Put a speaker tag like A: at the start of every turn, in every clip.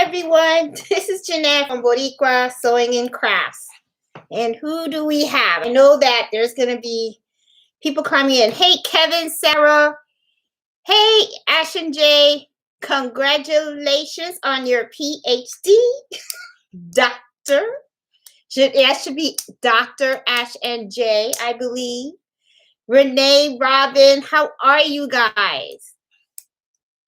A: everyone, this is Jeanette from Boricua Sewing and Crafts. And who do we have? I know that there's going to be people coming in. Hey, Kevin, Sarah. Hey, Ash and Jay. Congratulations on your PhD, Doctor. That should be Dr. Ash and Jay, I believe. Renee, Robin, how are you guys?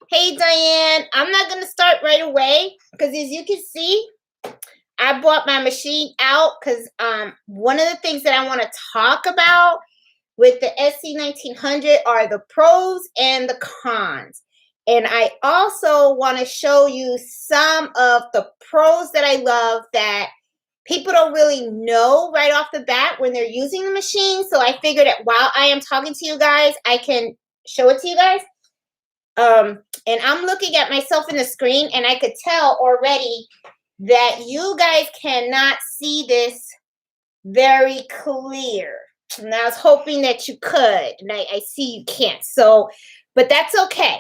A: Hey, Diane, I'm not going to start right away because as you can see, I brought my machine out because one of the things that I want to talk about with the SE1900 are the pros and the cons. And I also want to show you some of the pros that I love that people don't really know right off the bat when they're using the machine. So I figured that while I am talking to you guys, I can show it to you guys. And I'm looking at myself in the screen and I could tell already that you guys cannot see this very clear. And I was hoping that you could, and I see you can't. So, but that's okay.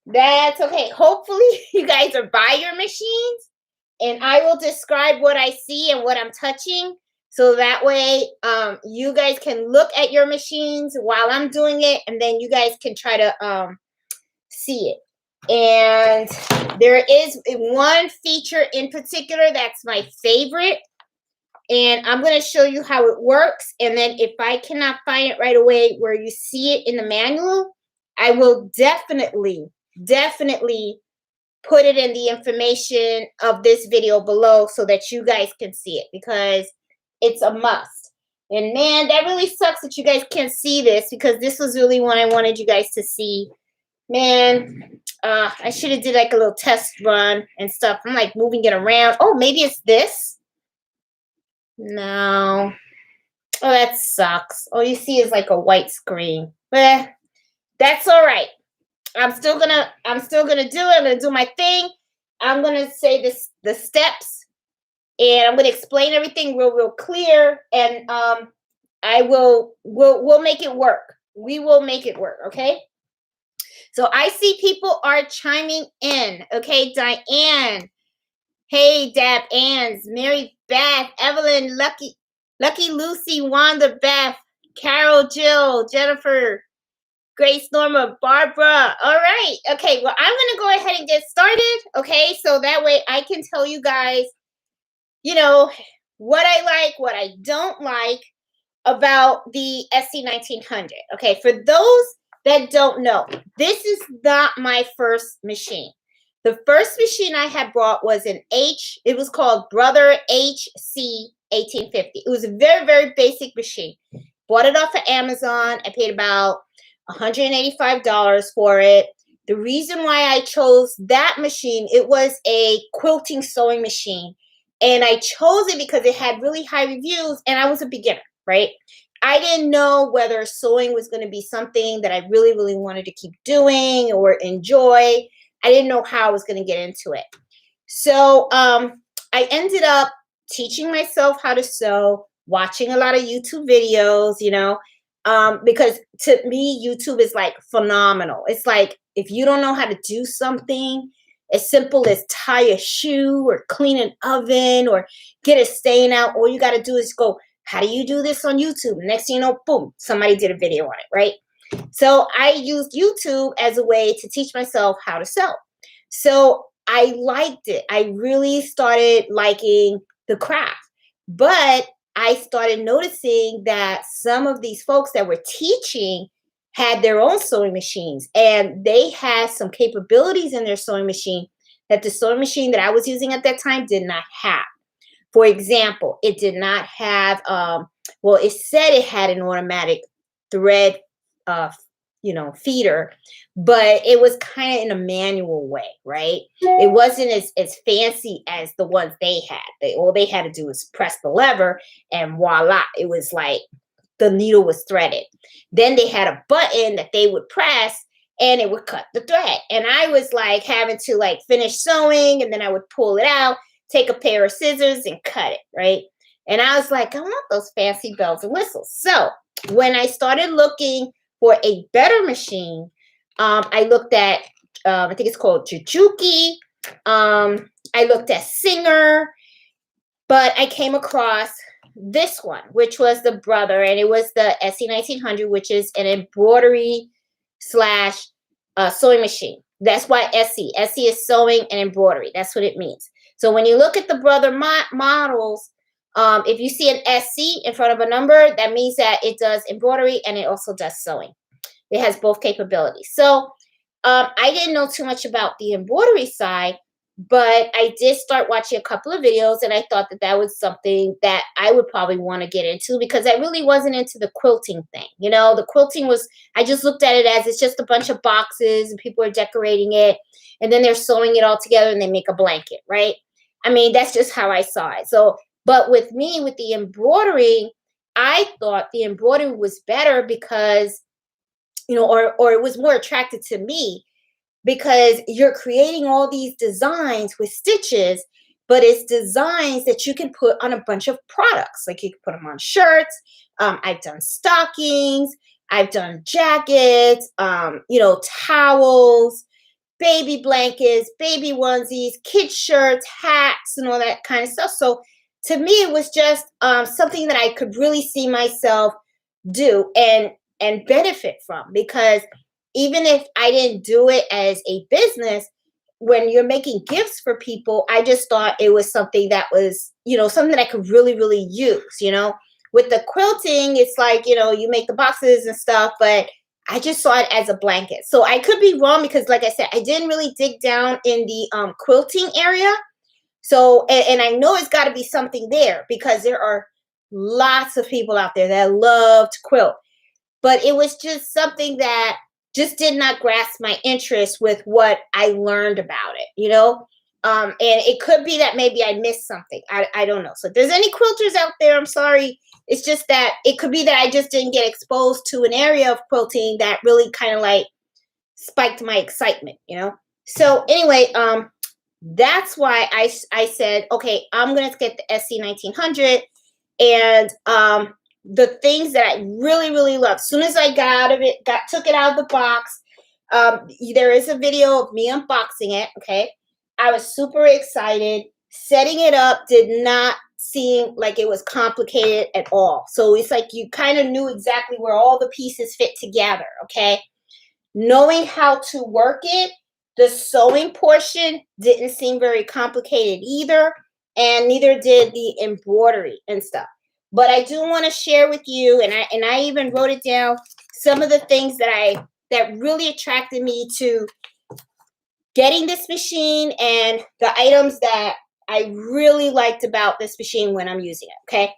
A: That's okay. Hopefully you guys are by your machines and I will describe what I see and what I'm touching. So that way you guys can look at your machines while I'm doing it. And then you guys can try to see it. And there is one feature in particular that's my favorite. And I'm going to show you how it works. And then if I cannot find it right away where you see it in the manual, I will definitely put it in the information of this video below so that you guys can see it because it's a must. And man, that really sucks that you guys can't see this because this was really one I wanted you guys to see. Man, I should have did like a little test run and stuff. I'm like moving it around. Oh, maybe it's this. No. Oh, that sucks. All you see is like a white screen. But that's all right. I'm still gonna do it. I'm gonna do my thing. I'm gonna say the steps, and I'm gonna explain everything real clear. And we'll make it work. We will make it work. Okay. So I see people are chiming in. Okay, Diane. Hey, Dab Ann's, Mary Beth, Evelyn, Lucky Lucy, Wanda Beth, Carol, Jill, Jennifer, Grace, Norma, Barbara. All right. Okay, well, I'm going to go ahead and get started. Okay, so that way I can tell you guys, you know, what I like, what I don't like about the SE1900. Okay, for those that don't know, this is not my first machine. The first machine I had brought was it was called Brother HC1850. It was a very basic machine. Bought it off of Amazon. I paid about $185 for it. The reason why I chose that machine, it was a quilting sewing machine. And I chose it because it had really high reviews and I was a beginner, right? I didn't know whether sewing was going to be something that I really wanted to keep doing or enjoy. I didn't know how I was going to get into it. So I ended up teaching myself how to sew, watching a lot of YouTube videos, you know, because to me, YouTube is like phenomenal. It's like if you don't know how to do something as simple as tie a shoe or clean an oven or get a stain out, all you got to do is go, how do you do this on YouTube? Next thing you know, boom, somebody did a video on it, right? So I used YouTube as a way to teach myself how to sew. So I liked it. I really started liking the craft. But I started noticing that some of these folks that were teaching had their own sewing machines. And they had some capabilities in their sewing machine that the sewing machine that I was using at that time did not have. For example, it did not have, well, it said it had an automatic thread, feeder, but it was kind of in a manual way, right? It wasn't as fancy as the ones they had. All they had to do was press the lever and voila, it was like the needle was threaded. Then they had a button that they would press and it would cut the thread. And I was like having to like finish sewing and then I would pull it out, take a pair of scissors and cut it, right? And I was like, I want those fancy bells and whistles. So when I started looking for a better machine, I looked at, I think it's called Jujuki. I looked at Singer, but I came across this one, which was the brother, and it was the SE1900, which is an embroidery slash sewing machine. That's why SE. SE is sewing and embroidery. That's what it means. So when you look at the brother models, if you see an SC in front of a number, that means that it does embroidery and it also does sewing. It has both capabilities. So I didn't know too much about the embroidery side, but I did start watching a couple of videos, and I thought that that was something that I would probably want to get into, because I really wasn't into the quilting thing. You know, the quilting was, I just looked at it as it's just a bunch of boxes and people are decorating it, and then they're sewing it all together and they make a blanket, right? I mean, that's just how I saw it. So, but with me, with the embroidery, I thought the embroidery was better because, you know, or it was more attracted to me, because you're creating all these designs with stitches, but it's designs that you can put on a bunch of products. Like you can put them on shirts. I've done stockings. I've done jackets, you know, towels, baby blankets, baby onesies, kid shirts, hats, and all that kind of stuff. So to me, it was just something that I could really see myself do and benefit from, because even if I didn't do it as a business, when you're making gifts for people, I just thought it was something that was, you know, something that I could really, really use, you know. With the quilting, it's like, you know, you make the boxes and stuff, but I just saw it as a blanket. So I could be wrong, because like I said, I didn't really dig down in the quilting area. So, and I know it's got to be something there, because there are lots of people out there that love to quilt. But it was just something that just did not grasp my interest with what I learned about it, you know? And it could be that maybe I missed something. I don't know. So if there's any quilters out there, I'm sorry. It's just that it could be that I just didn't get exposed to an area of quilting that really kind of like spiked my excitement, you know? So anyway, that's why I said, okay, I'm going to get the SE1900. And the things that I really, really love, as soon as I got out of it, took it out of the box, there is a video of me unboxing it, okay? I was super excited. Setting it up did not seem like it was complicated at all. So it's like you kind of knew exactly where all the pieces fit together, okay? Knowing how to work it, the sewing portion didn't seem very complicated either, and neither did the embroidery and stuff. But I do want to share with you, and I even wrote it down, some of the things that really attracted me to getting this machine, and the items that I really liked about this machine when I'm using it, okay?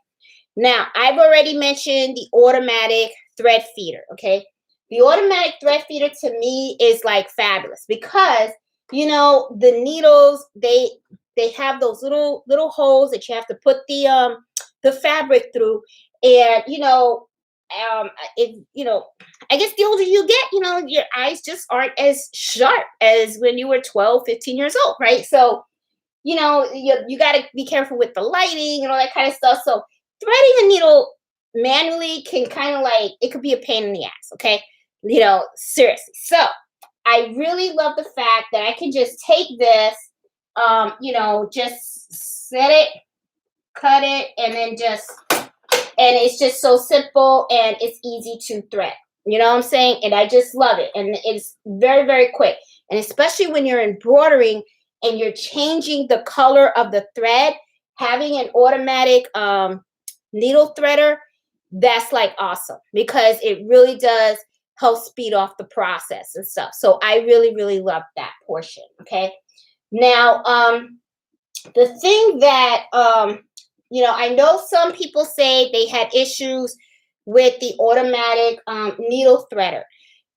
A: Now, I've already mentioned the automatic thread feeder, okay? The automatic thread feeder to me is like fabulous, because, you know, the needles, they have those little holes that you have to put the fabric through, and you know, you know, I guess the older you get, you know, your eyes just aren't as sharp as when you were 12, 15 years old, right? So, you know, you got to be careful with the lighting and all that kind of stuff. So threading a needle manually can kind of like, it could be a pain in the ass, okay? You know, seriously. So I really love the fact that I can just take this, you know, just set it, cut it, and then just, and it's just so simple and it's easy to thread. You know what I'm saying? And I just love it. And it's very, very quick. And especially when you're embroidering and you're changing the color of the thread, having an automatic needle threader, that's like awesome, because it really does help speed off the process and stuff. So I really, really love that portion. Okay. Now, the thing that, you know, I know some people say they had issues with the automatic needle threader.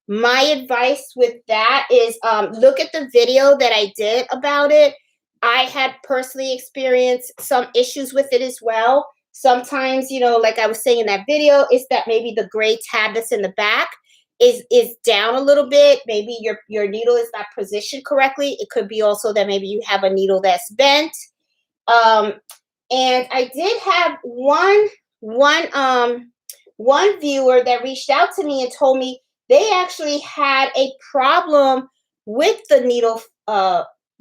A: My advice with that is look at the video that I did about it. I had personally experienced some issues with it as well. Sometimes, you know, like I was saying in that video, is that maybe the gray tab that's in the back is down a little bit. Maybe your needle is not positioned correctly. It could be also that maybe you have a needle that's bent. And I did have one viewer that reached out to me and told me they actually had a problem with the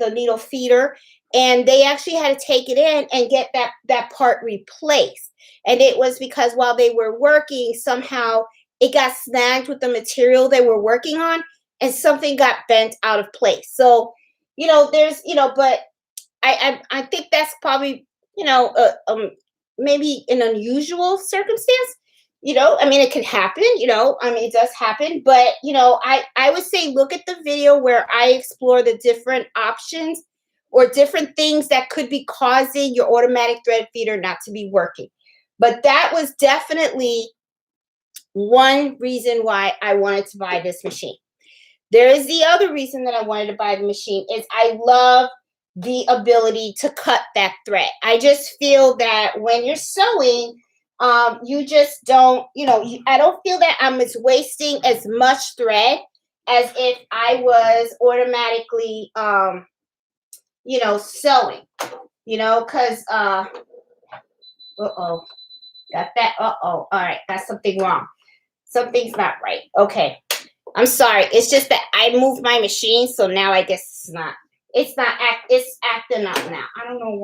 A: the needle feeder, and they actually had to take it in and get that part replaced. And it was because while they were working, somehow it got snagged with the material they were working on, and something got bent out of place. So, there's, but I think that's probably, maybe an unusual circumstance. I mean, it could happen, I mean, it does happen, but, I would say look at the video where I explore the different options or different things that could be causing your automatic thread feeder not to be working. But that was definitely one reason why I wanted to buy this machine. There is the other reason that I wanted to buy the machine is I love the ability to cut that thread. I just feel that when you're sewing, you just don't, I don't feel that I'm wasting as much thread as if I was automatically, sewing, because, uh-oh, got that, all right, that's something wrong. Something's not right. Okay. I'm sorry. It's just that I moved my machine, so now I guess it's acting up now. I don't know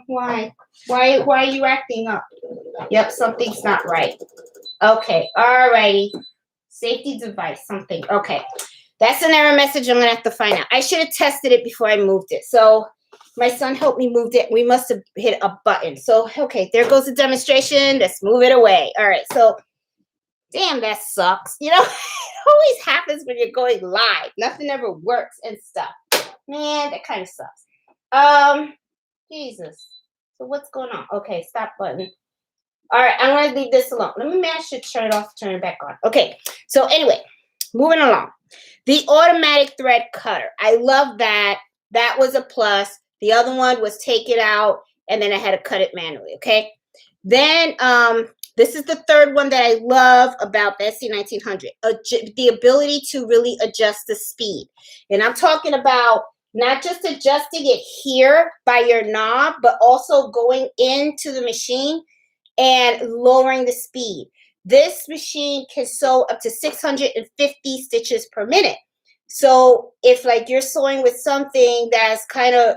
A: why. Why are you acting up? Yep, something's not right. Okay, alrighty. Safety device, something. Okay. That's an error message I'm gonna have to find out. I should have tested it before I moved it. So my son helped me move it. We must have hit a button. So okay, there goes the demonstration. Let's move it away. All right, so damn, that sucks. It always happens when you're going live. Nothing ever works and stuff. Man, that kind of sucks. Jesus. So what's going on? Okay, stop button. All right, I'm going to leave this alone. Maybe I should turn it off, turn it back on. Okay, so anyway, moving along. The automatic thread cutter. I love that. That was a plus. The other one was take it out, and then I had to cut it manually, okay? Then, this is the third one that I love about the SE1900, the ability to really adjust the speed. And I'm talking about not just adjusting it here by your knob, but also going into the machine and lowering the speed. This machine can sew up to 650 stitches per minute. So if like you're sewing with something that's kind of,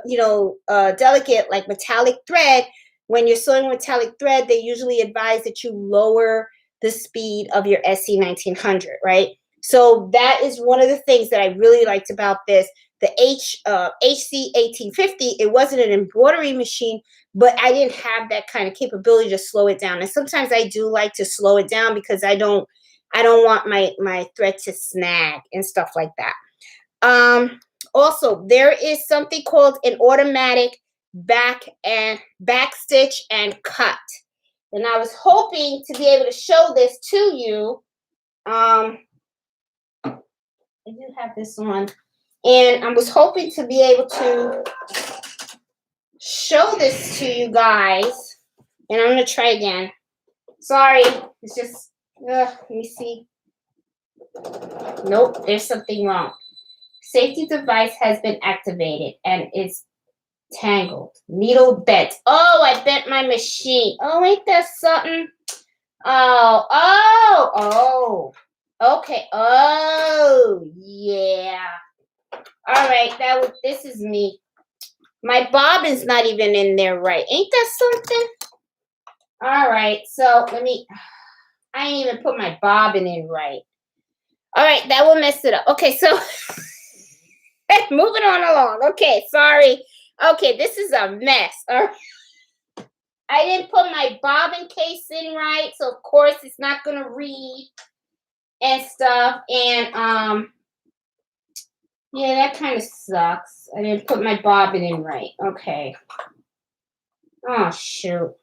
A: delicate, like metallic thread, when you're sewing with metallic thread, they usually advise that you lower the speed of your SE1900, right? So that is one of the things that I really liked about this. The HC1850, it wasn't an embroidery machine, but I didn't have that kind of capability to slow it down. And sometimes I do like to slow it down because I don't want my thread to snag and stuff like that. Also, there is something called an automatic backstitch and cut. And I was hoping to be able to show this to you. I do have this on. And I was hoping to be able to show this to you guys. And I'm going to try again. Sorry. It's just, let me see. Nope, there's something wrong. Safety device has been activated and it's tangled. Needle bent. Oh, I bent my machine. Oh, ain't that something? Oh. Okay. Oh, yeah. All right, this is me. My bobbin's not even in there right. Ain't that something? All right, so I ain't even put my bobbin in right. All right, that will mess it up. Okay, so moving on along. Okay, sorry. Okay, this is a mess. All right. I didn't put my bobbin casing right, so of course it's not gonna read and stuff. And yeah, that kind of sucks. I didn't put my bobbin in right. Okay. Oh shoot.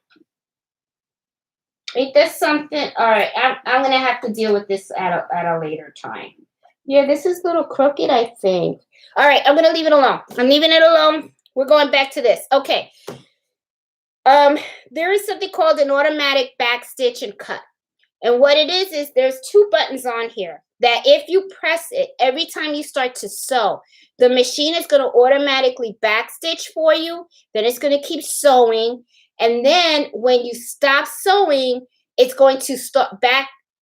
A: Ain't this something? All right, I'm gonna have to deal with this at a later time. Yeah, this is a little crooked, I think. All right, I'm gonna leave it alone. I'm leaving it alone. We're going back to this. Okay. There is something called an automatic backstitch and cut. And what it is there's two buttons on here that if you press it, every time you start to sew, the machine is going to automatically backstitch for you. Then it's going to keep sewing. And then when you stop sewing, it's going to start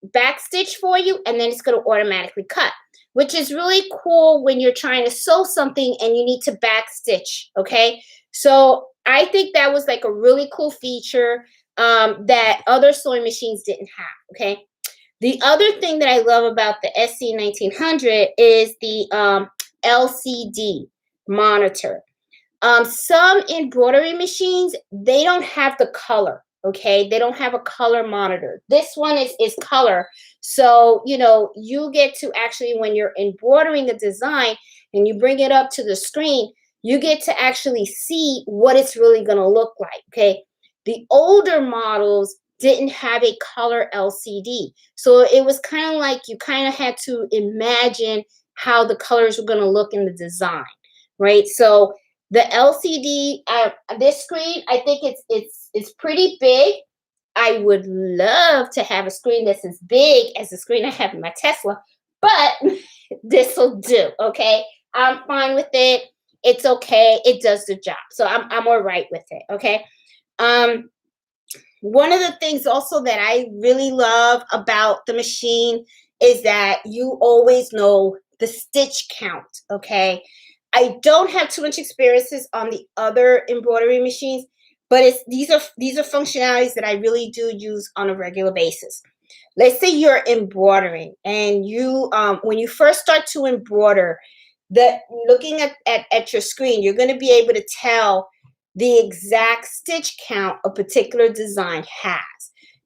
A: backstitch for you. And then it's going to automatically cut. which is really cool when you're trying to sew something and you need to backstitch, okay? So I think that was like a really cool feature that other sewing machines didn't have, okay? The other thing that I love about the SE1900 is the LCD monitor. Some embroidery machines, they don't have the color, okay? They don't have a color monitor. This one is color. So, you know, you get to actually, when you're embroidering a design and you bring it up to the screen, you get to actually see what it's really going to look like, okay? The older models didn't have a color LCD. So it was kind of like you kind of had to imagine how the colors were going to look in the design, right? So the LCD, this screen, I think it's pretty big. I would love to have a screen that's as big as the screen I have in my Tesla, but this will do, okay? I'm fine with it. It's okay. It does the job. So I'm all right with it, okay? One of the things also that I really love about the machine is that you always know the stitch count, okay? I don't have too much experiences on the other embroidery machines, but these are functionalities that I really do use on a regular basis. Let's say you're embroidering and you when you first start to embroider, looking at your screen, you're going to be able to tell the exact stitch count a particular design has.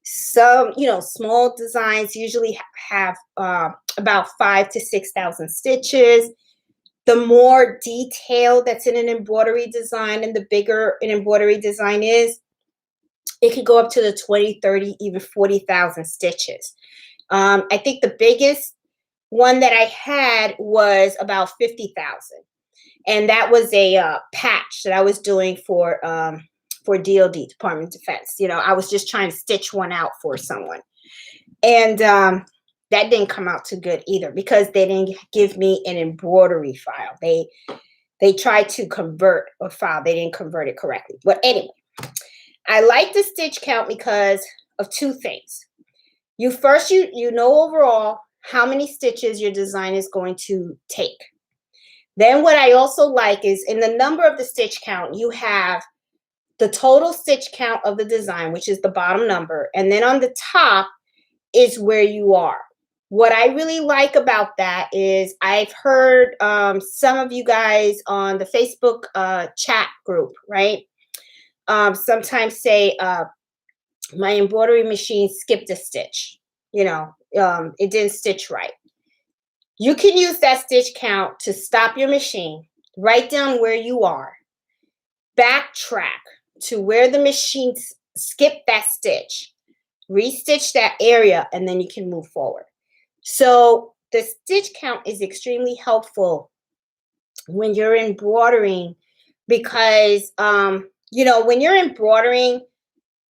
A: Some, you know, small designs usually have about 5,000 to 6,000 stitches. The more detail that's in an embroidery design and the bigger an embroidery design is, it could go up to the 20, 30, even 40,000 stitches. I think the biggest one that I had was about 50,000. And that was a patch that I was doing for DOD, Department of Defense. You know, I was just trying to stitch one out for someone. And that didn't come out too good either because they didn't give me an embroidery file. They tried to convert a file. They didn't convert it correctly. But anyway, I like the stitch count because of two things. You know overall how many stitches your design is going to take. Then what I also like is in the number of the stitch count, you have the total stitch count of the design, which is the bottom number. And then on the top is where you are. What I really like about that is I've heard some of you guys on the Facebook chat group, right? Sometimes say, my embroidery machine skipped a stitch. You know, it didn't stitch right. You can use that stitch count to stop your machine, write down where you are, backtrack to where the machine skipped that stitch, restitch that area, and then you can move forward. So the stitch count is extremely helpful when you're embroidering because, you know, when you're embroidering,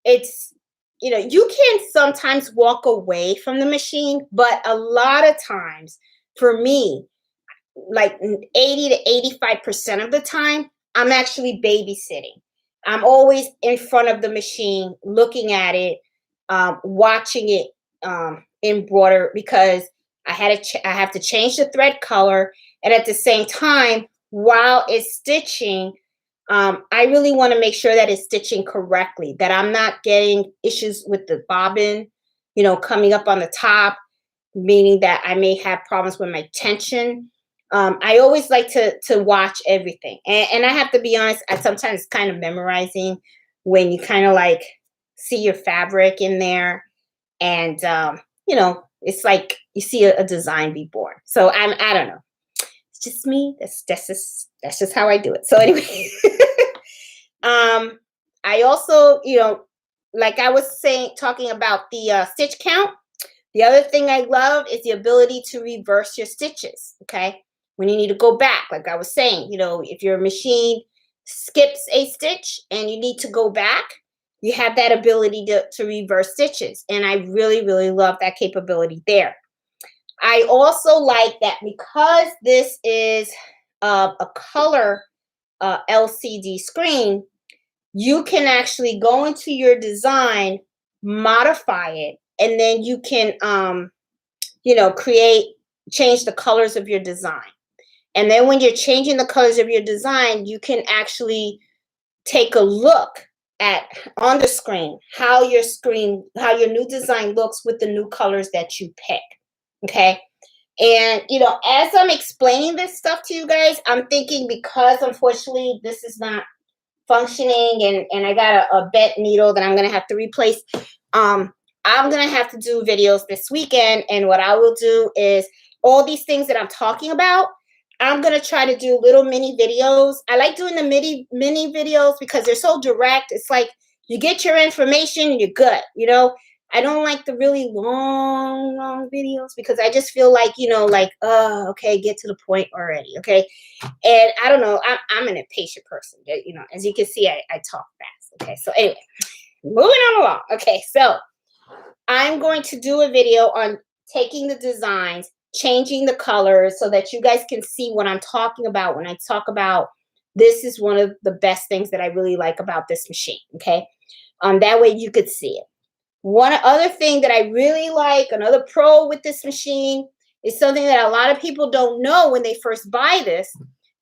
A: it's, you know, you can sometimes walk away from the machine, but a lot of times, for me, like 80 to 85% of the time, I'm actually babysitting. I'm always in front of the machine, looking at it, watching it embroider because I have to change the thread color, and at the same time, while it's stitching, I really want to make sure that it's stitching correctly, that I'm not getting issues with the bobbin, you know, coming up on the top, meaning that I may have problems with my tension. I always like to watch everything. And I have to be honest, I sometimes kind of memorizing when you kind of like see your fabric in there. And, you know, it's like you see a design be born. So I don't know. It's just me. That's just how I do it. So anyway, I also, you know, like I was talking about the stitch count. The other thing I love is the ability to reverse your stitches, okay? When you need to go back, like I was saying, you know, if your machine skips a stitch and you need to go back, you have that ability to reverse stitches. And I really, really love that capability there. I also like that because this is a color LCD screen, you can actually go into your design, modify it, and then you can, you know, create change the colors of your design. And then when you're changing the colors of your design, you can actually take a look at on the screen how your new design looks with the new colors that you pick. Okay. And as I'm explaining this stuff to you guys, I'm thinking, because unfortunately this is not functioning and I got a bent needle that I'm gonna have to replace. I'm gonna have to do videos this weekend, and what I will do is all these things that I'm talking about, I'm gonna try to do little mini videos. I like doing the mini videos because they're so direct. It's like you get your information and you're good. I don't like the really long videos because I just feel like, okay, get to the point already. Okay. And I don't know, I'm an impatient person. As you can see, I talk fast. Okay. So anyway, moving on along. Okay. So I'm going to do a video on taking the designs, changing the colors so that you guys can see what I'm talking about when I talk about this is one of the best things that I really like about this machine. Okay. That way you could see it. One other thing that I really like, another pro with this machine, is something that a lot of people don't know when they first buy this,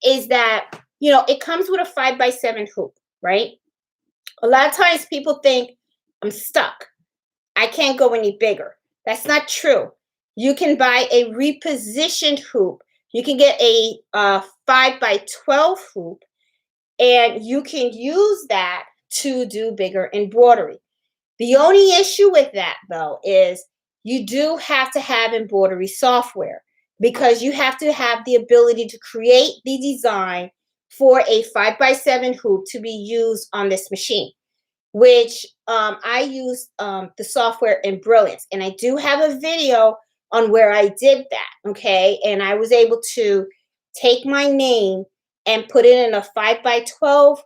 A: is that, it comes with a 5x7 hoop, right? A lot of times people think, I'm stuck. I can't go any bigger. That's not true. You can buy a repositioned hoop. You can get a 5x12 hoop, and you can use that to do bigger embroidery. The only issue with that, though, is you do have to have embroidery software, because you have to have the ability to create the design for a 5x7 hoop to be used on this machine, which I use the software Embroidery. And I do have a video on where I did that, okay? And I was able to take my name and put it in a 5x12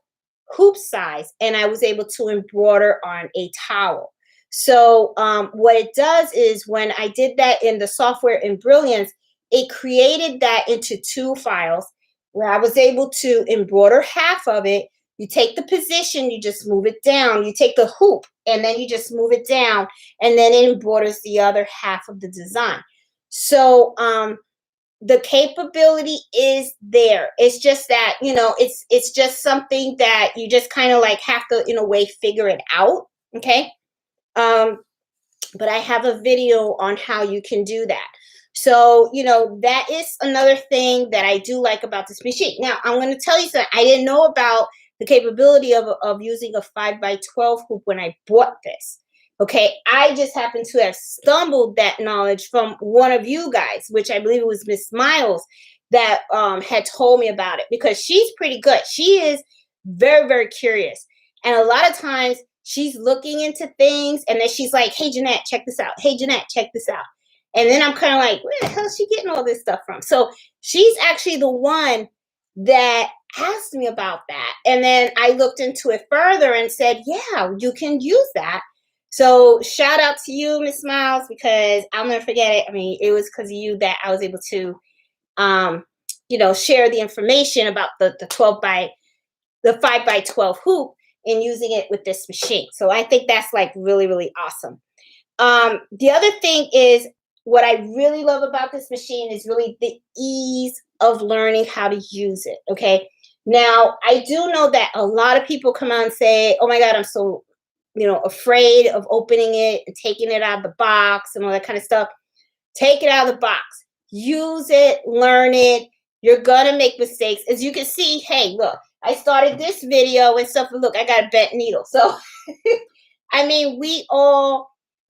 A: hoop size, and I was able to embroider on a towel. So what it does is, when I did that in the software in Brilliance, it created that into 2 files where I was able to embroider half of it. You take the position, you just move it down. You take the hoop and then you just move it down, and then it embroiders the other half of the design. So the capability is there. It's just that, it's just something that you just kind of like have to, in a way, figure it out. Okay. But I have a video on how you can do that. So, that is another thing that I do like about this machine. Now, I'm going to tell you something. I didn't know about the capability of using a 5x12 hoop when I bought this. Okay, I just happened to have stumbled that knowledge from one of you guys, which I believe it was Miss Miles, that had told me about it, because she's pretty good. She is very, very curious. And a lot of times she's looking into things, and then she's like, hey, Jeanette, check this out. Hey, Jeanette, check this out. And then I'm kind of like, where the hell is she getting all this stuff from? So she's actually the one that asked me about that. And then I looked into it further and said, yeah, you can use that. So shout out to you, Miss Miles, because I'll never forget it. I mean, it was because of you that I was able to, share the information about the 5x12 hoop and using it with this machine. So I think that's like really, really awesome. The other thing is, what I really love about this machine is really the ease of learning how to use it. Okay. Now, I do know that a lot of people come out and say, oh my God, I'm so afraid of opening it and taking it out of the box and all that kind of stuff. Take it out of the box. Use it. Learn it. You're going to make mistakes. As you can see, hey, look, I started this video and stuff. Look, I got a bent needle. So, I mean,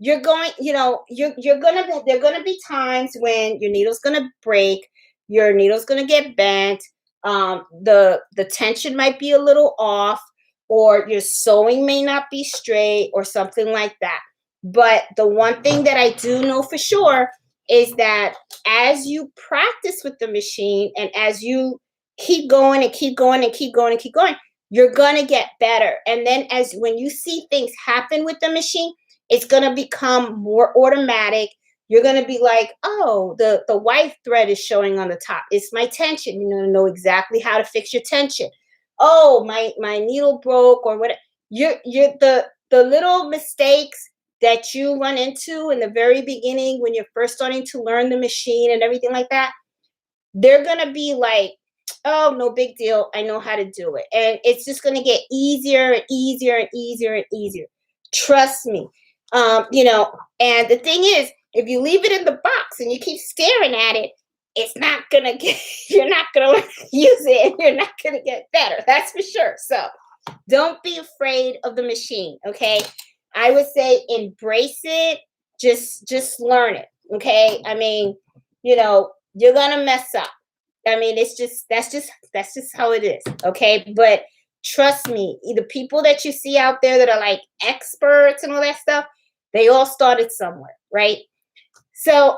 A: there are going to be times when your needle's going to break. Your needle's going to get bent. The tension might be a little off, or your sewing may not be straight, or something like that. But the one thing that I do know for sure is that as you practice with the machine, and as you keep going and keep going and keep going and keep going, you're going to get better. And then when you see things happen with the machine, it's going to become more automatic. You're going to be like, oh, the white thread is showing on the top. It's my tension. You know exactly how to fix your tension. Oh, my needle broke, or whatever. The little mistakes, that you run into in the very beginning when you're first starting to learn the machine and everything like that, they're going to be like, oh, no big deal. I know how to do it. And it's just going to get easier and easier and easier and easier. Trust me. You know, and the thing is, if you leave it in the box and you keep staring at it, it's not going to get, you're not going to use it and you're not going to get better. That's for sure. So don't be afraid of the machine. Okay. I would say embrace it. Just learn it. Okay. I mean, you know, you're going to mess up. I mean, that's just how it is. Okay. But trust me, the people that you see out there that are like experts and all that stuff, they all started somewhere, right? So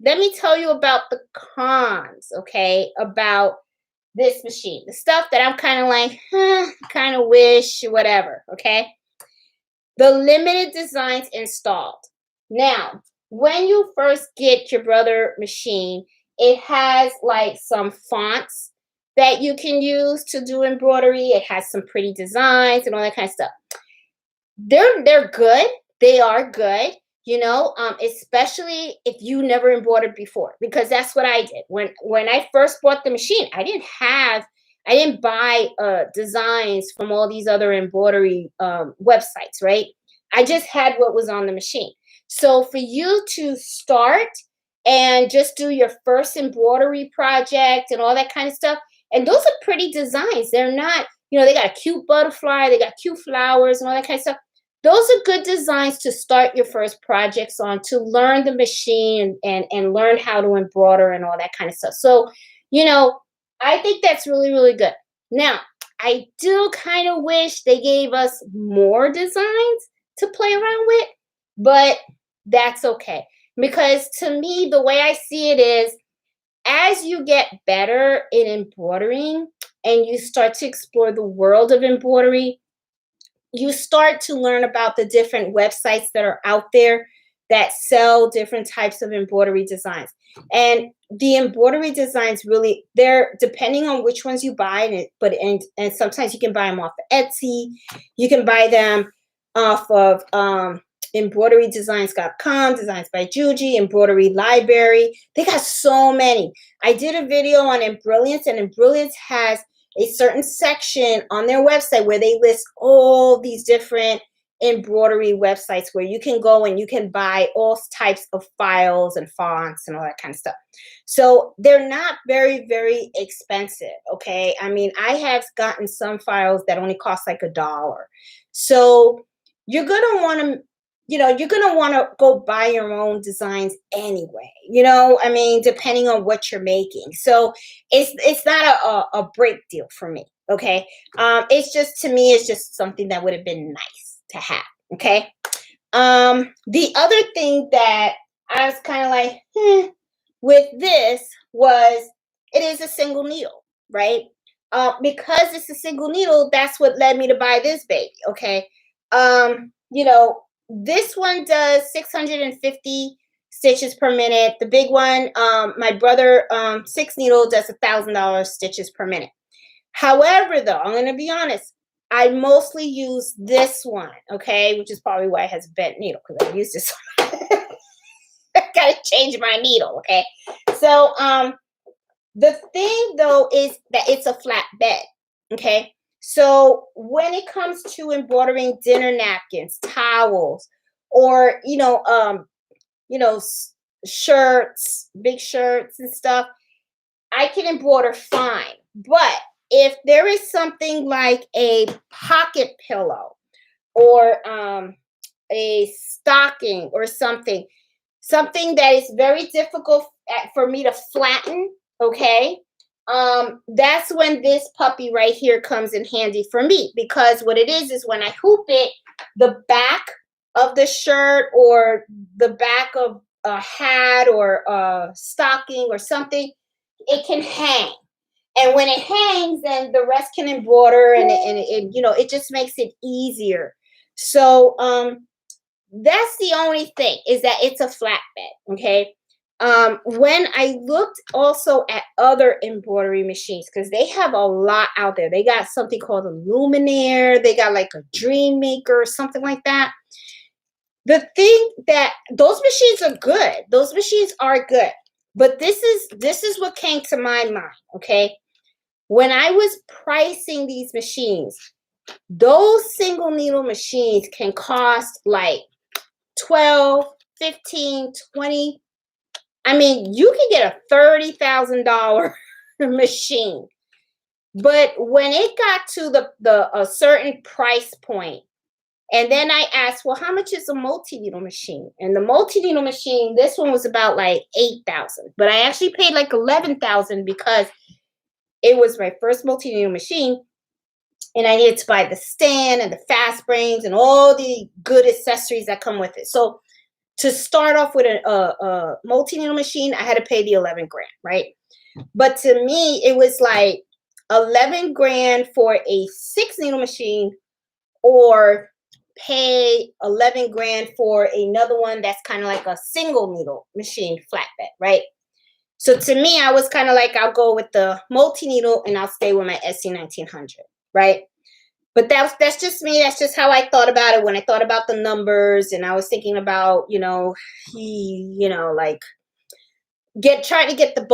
A: let me tell you about the cons, okay, about this machine. The stuff that I'm kind of like, kind of wish, whatever, okay? The limited designs installed. Now, when you first get your Brother machine, it has like some fonts that you can use to do embroidery. It has some pretty designs and all that kind of stuff. They're good. They are good, you know, especially if you never embroidered before, because that's what I did. When I first bought the machine, I didn't buy designs from all these other embroidery websites, right? I just had what was on the machine. So for you to start and just do your first embroidery project and all that kind of stuff, and those are pretty designs. They're not, you know, they got a cute butterfly, they got cute flowers and all that kind of stuff. Those are good designs to start your first projects on, to learn the machine and learn how to embroider and all that kind of stuff. So, you know, I think that's really, really good. Now, I do kind of wish they gave us more designs to play around with, but that's okay. Because to me, the way I see it is, as you get better in embroidering and you start to explore the world of embroidery, you start to learn about the different websites that are out there that sell different types of embroidery designs. And the embroidery designs really, they're depending on which ones you buy, and sometimes you can buy them off of Etsy. You can buy them off of embroiderydesigns.com, Designs by Juji, Embroidery Library. They got so many. I did a video on Embrilliance, and Embrilliance has a certain section on their website where they list all these different embroidery websites where you can go and you can buy all types of files and fonts and all that kind of stuff. So they're not very, very expensive, okay? I mean, I have gotten some files that only cost like $1. So you're going to want to, you know, you're going to want to go buy your own designs anyway, you know, I mean, depending on what you're making. So it's not a break deal for me. Okay. It's just, to me, it's just something that would have been nice to have. Okay. The other thing that I was kind of like, with this was, it is a single needle, right? Because it's a single needle, that's what led me to buy this baby. Okay. You know, this one does 650 stitches per minute. The big one, my Brother 6 needle does $1,000 stitches per minute. However, though, I'm going to be honest, I mostly use this one, okay, which is probably why it has a bent needle, because I use this one. I got to change my needle, okay? So the thing, though, is that it's a flat bed, okay? So when it comes to embroidering dinner napkins, towels, or, shirts, big shirts and stuff, I can embroider fine. But if there is something like a pocket pillow or a stocking or something that is very difficult for me to flatten, okay, that's when this puppy right here comes in handy for me, because what it is when I hoop it, the back of the shirt or the back of a hat or a stocking or something, it can hang. And when it hangs, then the rest can embroider, and it just makes it easier. So that's the only thing, is that it's a flatbed, okay? When I looked also at other embroidery machines, because they have a lot out there. They got something called a Luminaire. They got like a Dream Maker or something like that. The thing that those machines are good. Those machines are good. But this is what came to my mind, okay? When I was pricing these machines, those single needle machines can cost like 12, 15, 20. I mean, you can get a $30,000 machine. But when it got to a certain price point, and then I asked, well, how much is a multi-needle machine? And the multi-needle machine, this one was about like 8,000, but I actually paid like 11,000 because it was my first multi-needle machine, and I needed to buy the stand and the fast springs and all the good accessories that come with it. So to start off with a multi-needle machine, I had to pay the 11 grand, right? But to me, it was like 11 grand for a 6-needle machine, or pay 11 grand for another one that's kind of like a single needle machine flatbed, right? So to me, I was kind of like, I'll go with the multi-needle and I'll stay with my SE1900, right? But that's just me. That's just how I thought about it when I thought about the numbers, and I was thinking about, like trying to get the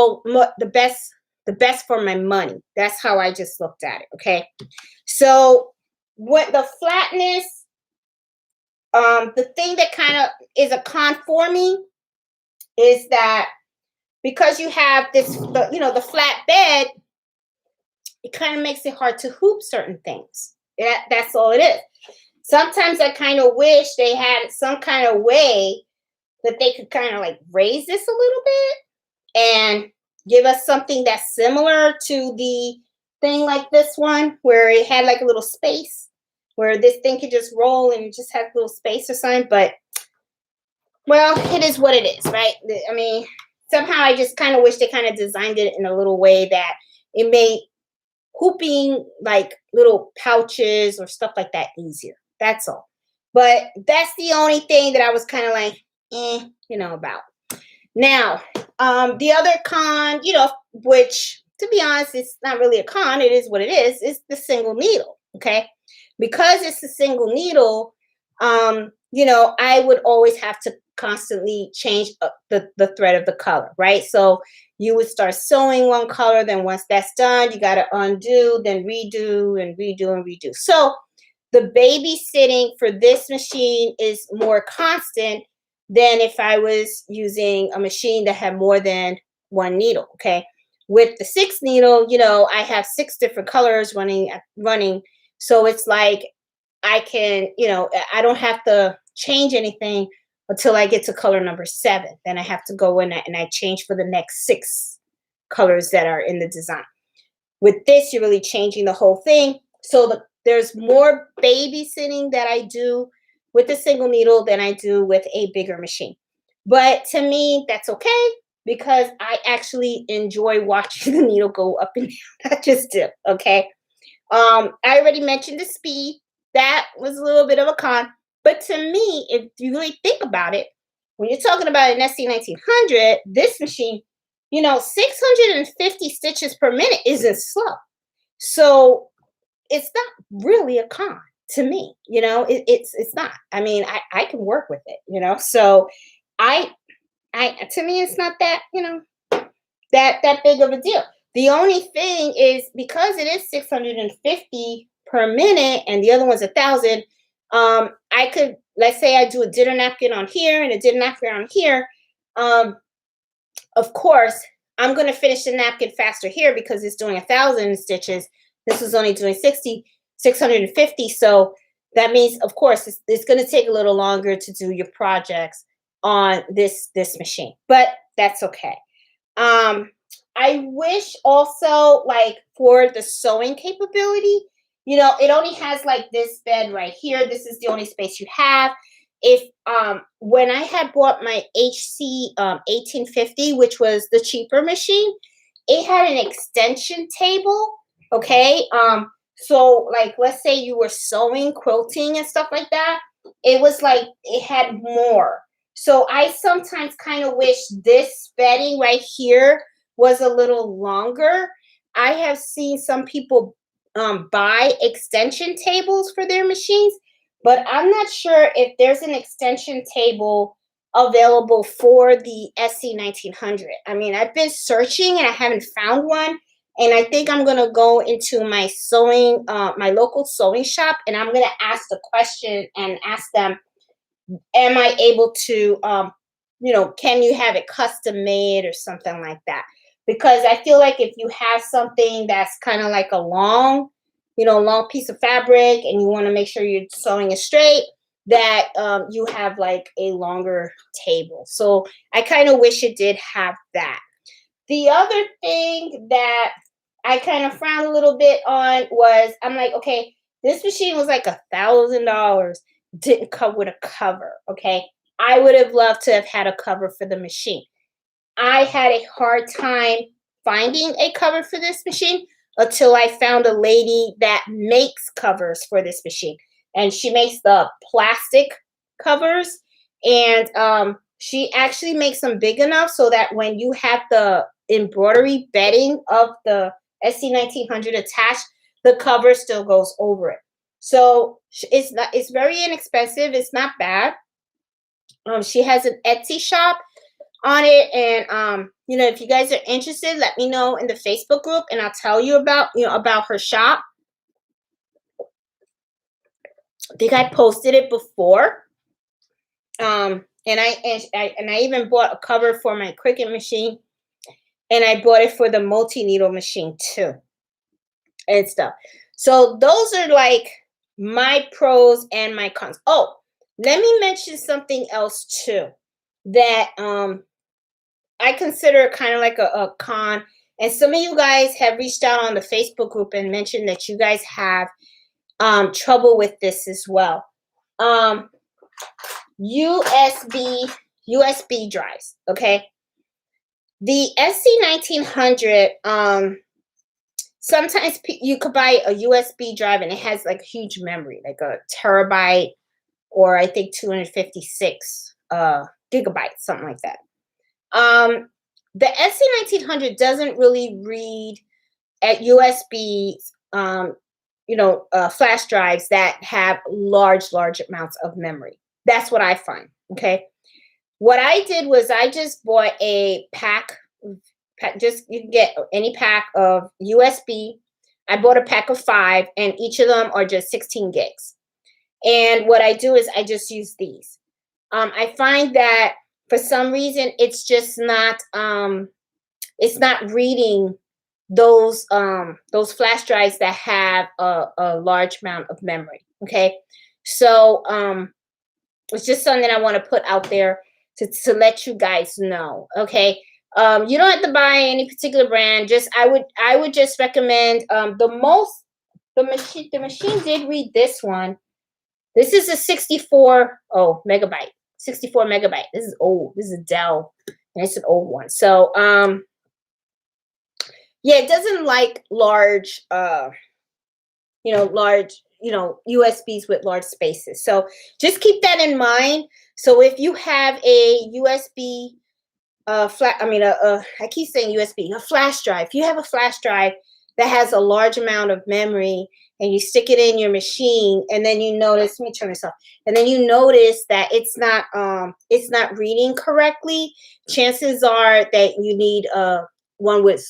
A: best for my money. That's how I just looked at it. Okay. So what the flatness, the thing that kind of is a con for me is that because you have the flat bed, it kind of makes it hard to hoop certain things. That's all it is. Sometimes I kind of wish they had some kind of way that they could kind of like raise this a little bit and give us something that's similar to the thing like this one, where it had like a little space where this thing could just roll and just have a little space or something. But, well, it is what it is, right? I mean, somehow I just kind of wish they kind of designed it in a little way that it made hooping like little pouches or stuff like that easier. That's all. But that's the only thing that I was kind of like, about. Now, the other con, which to be honest, it's not really a con. It is what it is the single needle. Okay. Because it's a single needle, I would always have to constantly change the thread of the color, right? So you would start sewing one color, then once that's done, you got to undo, then redo and redo and redo. So the babysitting for this machine is more constant than if I was using a machine that had more than one needle, okay? With the 6 needle, I have 6 different colors running. So it's like I can, I don't have to change anything until I get to color number 7. Then I have to go in and I change for the next 6 colors that are in the design. With this, you're really changing the whole thing. So there's more babysitting that I do with a single needle than I do with a bigger machine. But to me, that's okay because I actually enjoy watching the needle go up and down. I just do, okay? I already mentioned the speed. That was a little bit of a con. But to me, if you really think about it, when you're talking about an SE1900, this machine, 650 stitches per minute isn't slow. So it's not really a con to me. It's not. I mean, I can work with it, So I to me, it's not that, that big of a deal. The only thing is because it is 650 per minute and the other one's 1,000, I could, let's say I do a dinner napkin on here and a dinner napkin on here. Of course, I'm going to finish the napkin faster here because it's doing 1,000 stitches. This was only doing 650. So that means, of course, it's going to take a little longer to do your projects on this machine, but that's okay. I wish also, like, for the sewing capability, it only has like this bed right here. This is the only space you have. If when I had bought my HC 1850, which was the cheaper machine, it had an extension table. Okay. So like, let's say you were sewing, quilting and stuff like that. It was like, it had more. So I sometimes kind of wish this bedding right here was a little longer. I have seen some people buy extension tables for their machines, but I'm not sure if there's an extension table available for the SE1900. I mean, I've been searching and I haven't found one. And I think I'm gonna go into my sewing, my local sewing shop, and I'm gonna ask the question and ask them, am I able to, can you have it custom made or something like that? Because I feel like if you have something that's kind of like a long, long piece of fabric, and you want to make sure you're sewing it straight, that you have like a longer table. So I kind of wish it did have that. The other thing that I kind of frowned a little bit on was, I'm like, okay, this machine was like $1,000, didn't come with a cover. Okay, I would have loved to have had a cover for the machine. I had a hard time finding a cover for this machine until I found a lady that makes covers for this machine, and she makes the plastic covers, and she actually makes them big enough so that when you have the embroidery bedding of the SE1900 attached, the cover still goes over it. So it's very inexpensive. It's not bad. She has an Etsy shop on it, and if you guys are interested, let me know in the Facebook group, and I'll tell you about her shop. I think I posted it before. And I even bought a cover for my Cricut machine, and I bought it for the multi-needle machine too, and stuff. So those are like my pros and my cons. Oh, let me mention something else too that I consider kind of like a con. And some of you guys have reached out on the Facebook group and mentioned that you guys have trouble with this as well. USB drives. Okay, the SE1900. Sometimes you could buy a USB drive and it has like huge memory, like a terabyte, or I think 256 gigabytes, something like that. The SE1900 doesn't really read at USB, flash drives that have large amounts of memory. That's what I find. Okay. What I did was I just bought a pack. Just you can get any pack of USB. I bought a pack of 5, and each of them are just 16 gigs. And what I do is I just use these. I find that for some reason it's just not it's not reading those flash drives that have a large amount of memory. Okay, so it's just something I want to put out there to let you guys know. Okay, you don't have to buy any particular brand. Just I would just recommend the machine did read this one. This is a 64 megabyte. 64 megabyte. This is old. This is a Dell, and it's an old one. So yeah, it doesn't like large USBs with large spaces. So just keep that in mind. So if you have a USB I keep saying USB, a flash drive. If you have a flash drive that has a large amount of memory and you stick it in your machine, and then you notice, let me turn this off, and then you notice that it's not reading correctly, chances are that you need one with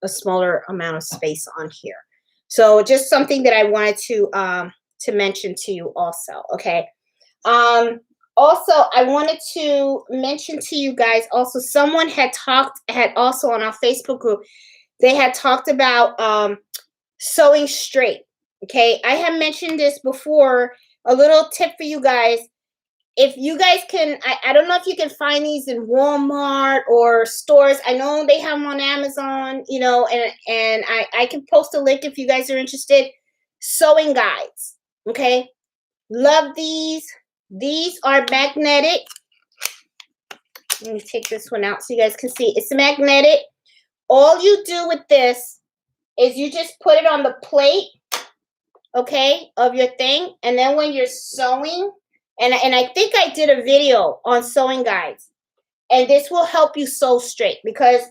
A: a smaller amount of space on here. So just something that I wanted to mention to you also. Okay. Also, I wanted to mention to you guys also, someone had also on our Facebook group, they had talked about sewing straight. Okay, I have mentioned this before. A little tip for you guys. If you guys can, I don't know if you can find these in Walmart or stores. I know they have them on Amazon, and I can post a link if you guys are interested. Sewing guides. Okay, love these. These are magnetic. Let me take this one out so you guys can see. It's magnetic. All you do with this is you just put it on the plate, okay, of your thing. And then when you're sewing, and I think I did a video on sewing guides, and this will help you sew straight, because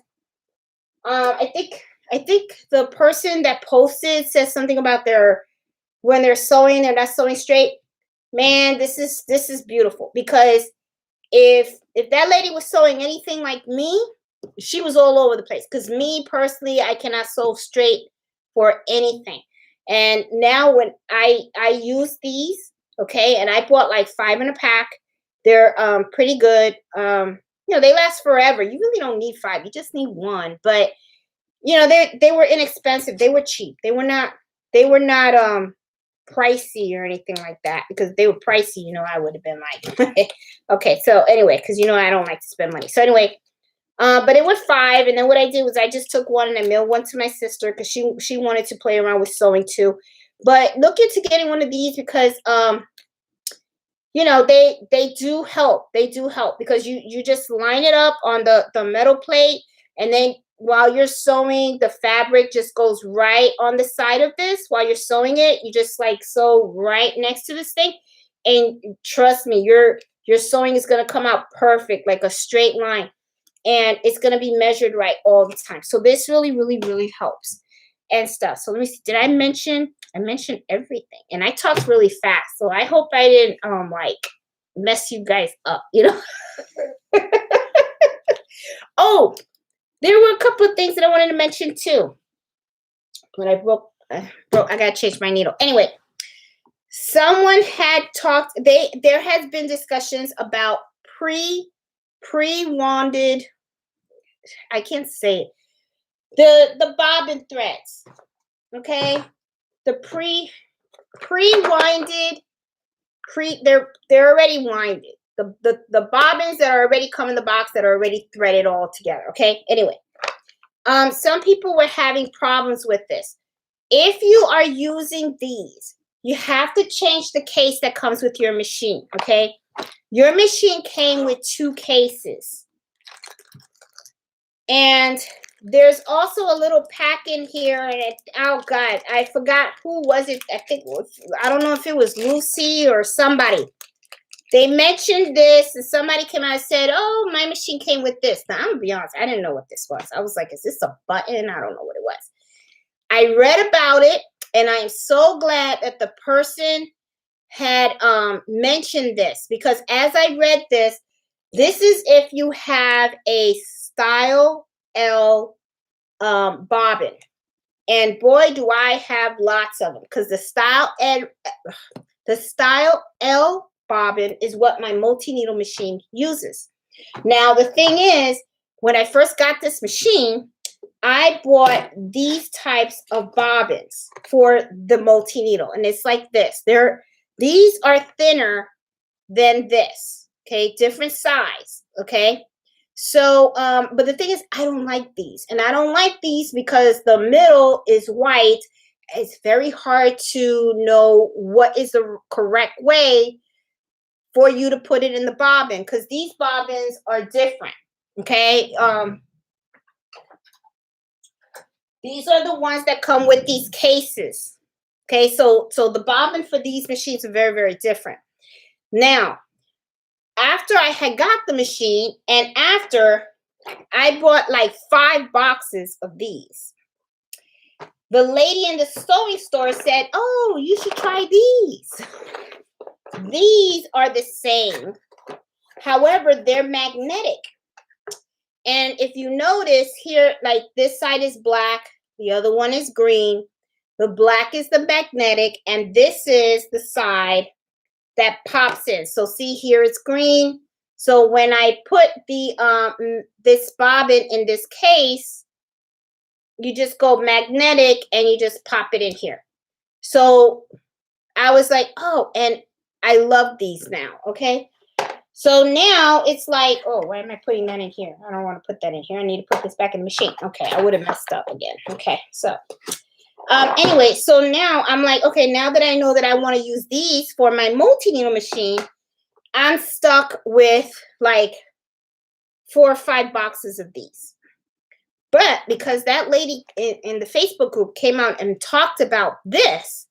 A: I think the person that posted says something about when they're sewing, they're not sewing straight. Man, this is beautiful, because if that lady was sewing anything like me, she was all over the place. Because me personally, I cannot sew straight for anything. And now when I use these, okay, and I bought like 5 in a pack. They're pretty good. They last forever. You really don't need 5. You just need 1. But they were inexpensive. They were cheap. They were not pricey or anything like that, because they were pricey, I would have been like, okay. So anyway, because I don't like to spend money. So anyway, but it was 5, and then what I did was I just took 1 and I mailed 1 to my sister, because she wanted to play around with sewing too. But look into getting one of these, because they do help. They do help, because you just line it up on the metal plate, and then while you're sewing, the fabric just goes right on the side of this. While you're sewing it, you just like sew right next to this thing, and trust me, your sewing is going to come out perfect, like a straight line, and it's going to be measured right all the time. So this really, really, really helps and stuff. So let me see. Did I mention everything? And I talked really fast, so I hope I didn't like mess you guys up, Oh, there were a couple of things that I wanted to mention too. When I broke, I gotta change my needle. Anyway, someone had talked. There has been discussions about pre-wanded. I can't say it. The bobbin threads. Okay, the pre-winded. They're already winded. The bobbins that are already come in the box, that are already threaded all together. Okay. Anyway. Some people were having problems with this. If you are using these, you have to change the case that comes with your machine, okay? Your machine came with 2 cases. And there's also a little pack in here, and oh God, I forgot who was it. I don't know if it was Lucy or somebody. They mentioned this, and somebody came out and said, oh, my machine came with this. Now, I'm going to be honest, I didn't know what this was. I was like, is this a button? I don't know what it was. I read about it, and I'm so glad that the person had mentioned this, because as I read this is if you have a Style L bobbin. And boy, do I have lots of them, because the Style L bobbin is what my multi-needle machine uses. Now, the thing is, when I first got this machine, I bought these types of bobbins for the multi-needle, and it's like this. These are thinner than this, okay? Different size, okay? So, but the thing is, I don't like these, and I don't like these because the middle is white. It's very hard to know what is the correct way for you to put it in the bobbin, because these bobbins are different, okay? These are the ones that come with these cases, okay? So the bobbin for these machines are very, very different. Now, after I had got the machine, and after I bought like 5 boxes of these, the lady in the sewing store said, oh, you should try these. These are the same. However, they're magnetic. And if you notice here, like this side is black, the other one is green. The black is the magnetic, and this is the side that pops in. So see here, it's green. So when I put the this bobbin in this case, you just go magnetic and you just pop it in here. So I was like, oh, and I love these now, okay? So now it's like, oh, why am I putting that in here? I don't want to put that in here. I need to put this back in the machine. Okay, I would have messed up again. Okay, so anyway, so now I'm like, okay, now that I know that I want to use these for my multi-needle machine, I'm stuck with like 4 or 5 boxes of these. But because that lady in the Facebook group came out and talked about this,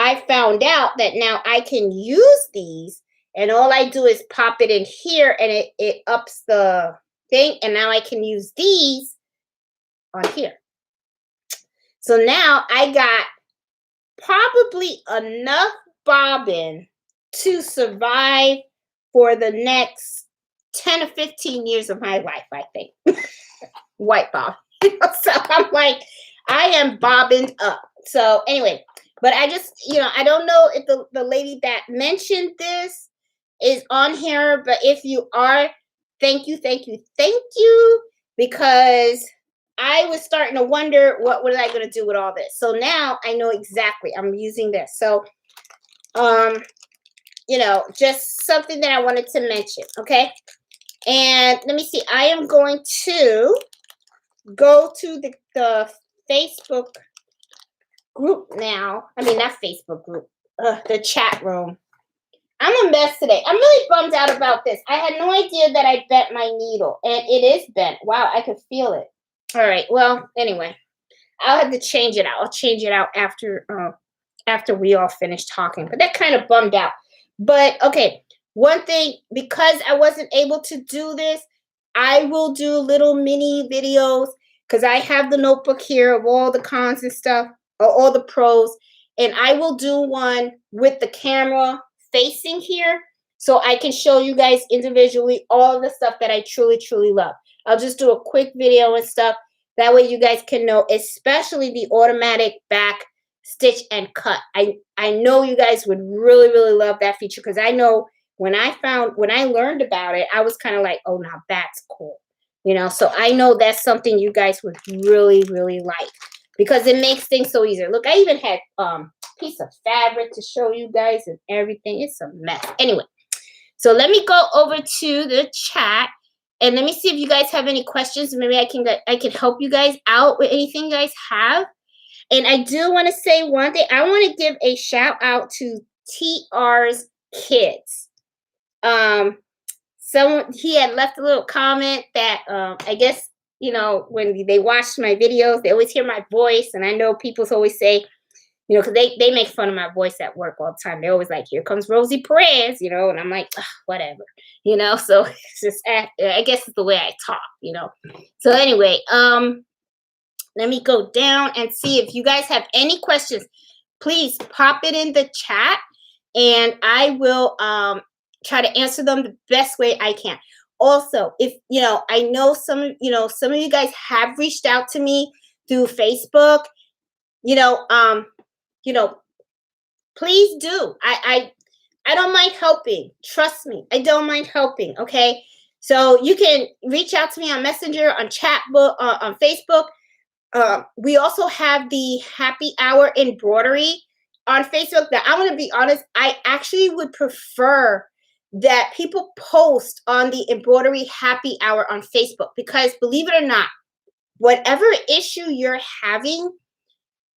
A: I found out that now I can use these, and all I do is pop it in here, and it ups the thing, and now I can use these on here. So now I got probably enough bobbin to survive for the next 10 or 15 years of my life, I think. White bob. So I'm like, I am bobbing up. So anyway, but I just, I don't know if the lady that mentioned this is on here, but if you are, thank you, because I was starting to wonder what was I going to do with all this. So now I know exactly. I'm using this. So, just something that I wanted to mention, okay? And let me see. I am going to go to the Facebook group now. I mean, not Facebook group, the chat room. I'm a mess today. I'm really bummed out about this. I had no idea that I bent my needle, and it is bent. Wow, I can feel it. All right. Well, anyway, I'll have to change it out. I'll change it out after we all finish talking. But that kind of bummed out. But okay, one thing, because I wasn't able to do this, I will do little mini videos because I have the notebook here of all the cons and stuff, or all the pros, and I will do one with the camera facing here so I can show you guys individually all the stuff that I truly love. I'll just do a quick video and stuff. That way you guys can know, especially the automatic back stitch and cut. I know you guys would really love that feature, because I know when I learned about it, I was kind of like, oh, now that's cool. So I know that's something you guys would really like, because it makes things so easier. Look, I even had piece of fabric to show you guys and everything. It's a mess. Anyway, so let me go over to the chat and let me see if you guys have any questions. Maybe I can help you guys out with anything you guys have. And I do want to say one thing. I want to give a shout out to TR's kids. He had left a little comment that I guess, when they watch my videos, they always hear my voice. And I know people always say, because they make fun of my voice at work all the time. They're always like, here comes Rosie Perez, and I'm like, whatever, so it's just, I guess it's the way I talk, So anyway, let me go down and see if you guys have any questions. Please pop it in the chat and I will try to answer them the best way I can. Also, if, I know some of you guys have reached out to me through Facebook, please do. I don't mind helping. Trust me. I don't mind helping. Okay. So you can reach out to me on Messenger, on Chatbook, on Facebook. We also have the happy hour embroidery on Facebook. Now, I'm going to be honest. I actually would prefer that people post on the embroidery happy hour on Facebook, because believe it or not, whatever issue you're having,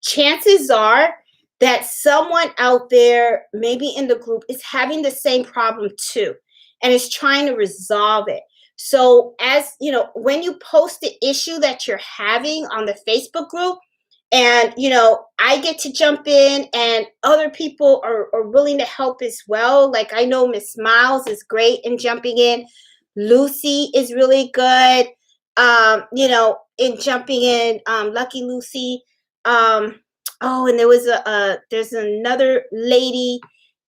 A: chances are that someone out there, maybe in the group, is having the same problem too and is trying to resolve it. So as when you post the issue that you're having on the Facebook group, and I get to jump in, and other people are willing to help as well. Like I know Miss Miles is great in jumping in. Lucy is really good, in jumping in. Lucky Lucy. Oh, and there's another lady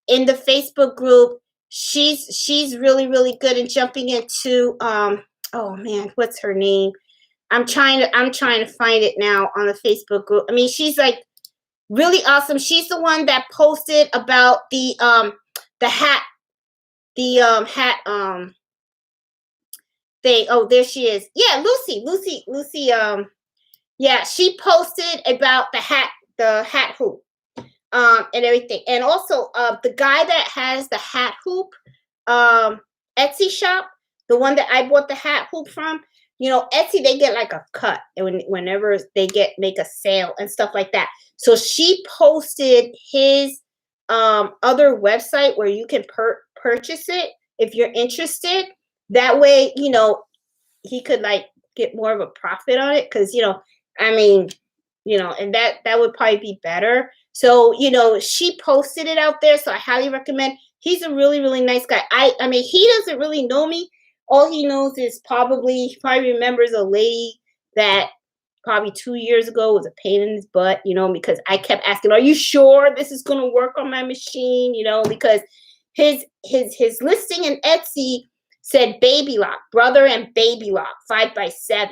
A: in the Facebook group. She's really good in jumping into oh man, what's her name? I'm trying to find it now on the Facebook group. I mean, she's like really awesome. She's the one that posted about the hat thing. Oh, there she is. Yeah, Lucy. Yeah, she posted about the hat hoop and everything. And also the guy that has the hat hoop Etsy shop, the one that I bought the hat hoop from, Etsy, they get like a cut whenever they make a sale and stuff like that. So she posted his other website where you can purchase it if you're interested. That way, he could like get more of a profit on it, because I mean, and that would probably be better. So, she posted it out there. So I highly recommend. He's a really nice guy. I mean, he doesn't really know me. All he knows is he probably remembers a lady that probably 2 years ago was a pain in his butt, because I kept asking, are you sure this is going to work on my machine? Because his listing in Etsy said baby lock, brother and baby lock, 5x7.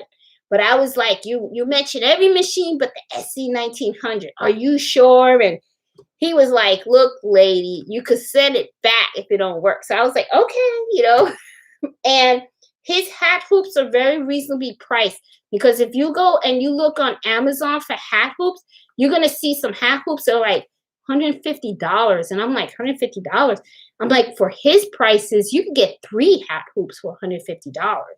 A: But I was like, you mentioned every machine but the SE1900. Are you sure? And he was like, look, lady, you could send it back if it don't work. So I was like, okay. And his hat hoops are very reasonably priced, because if you go and you look on Amazon for hat hoops, you're going to see some hat hoops that are like $150. And I'm like, $150? I'm like, for his prices, you can get 3 hat hoops for $150.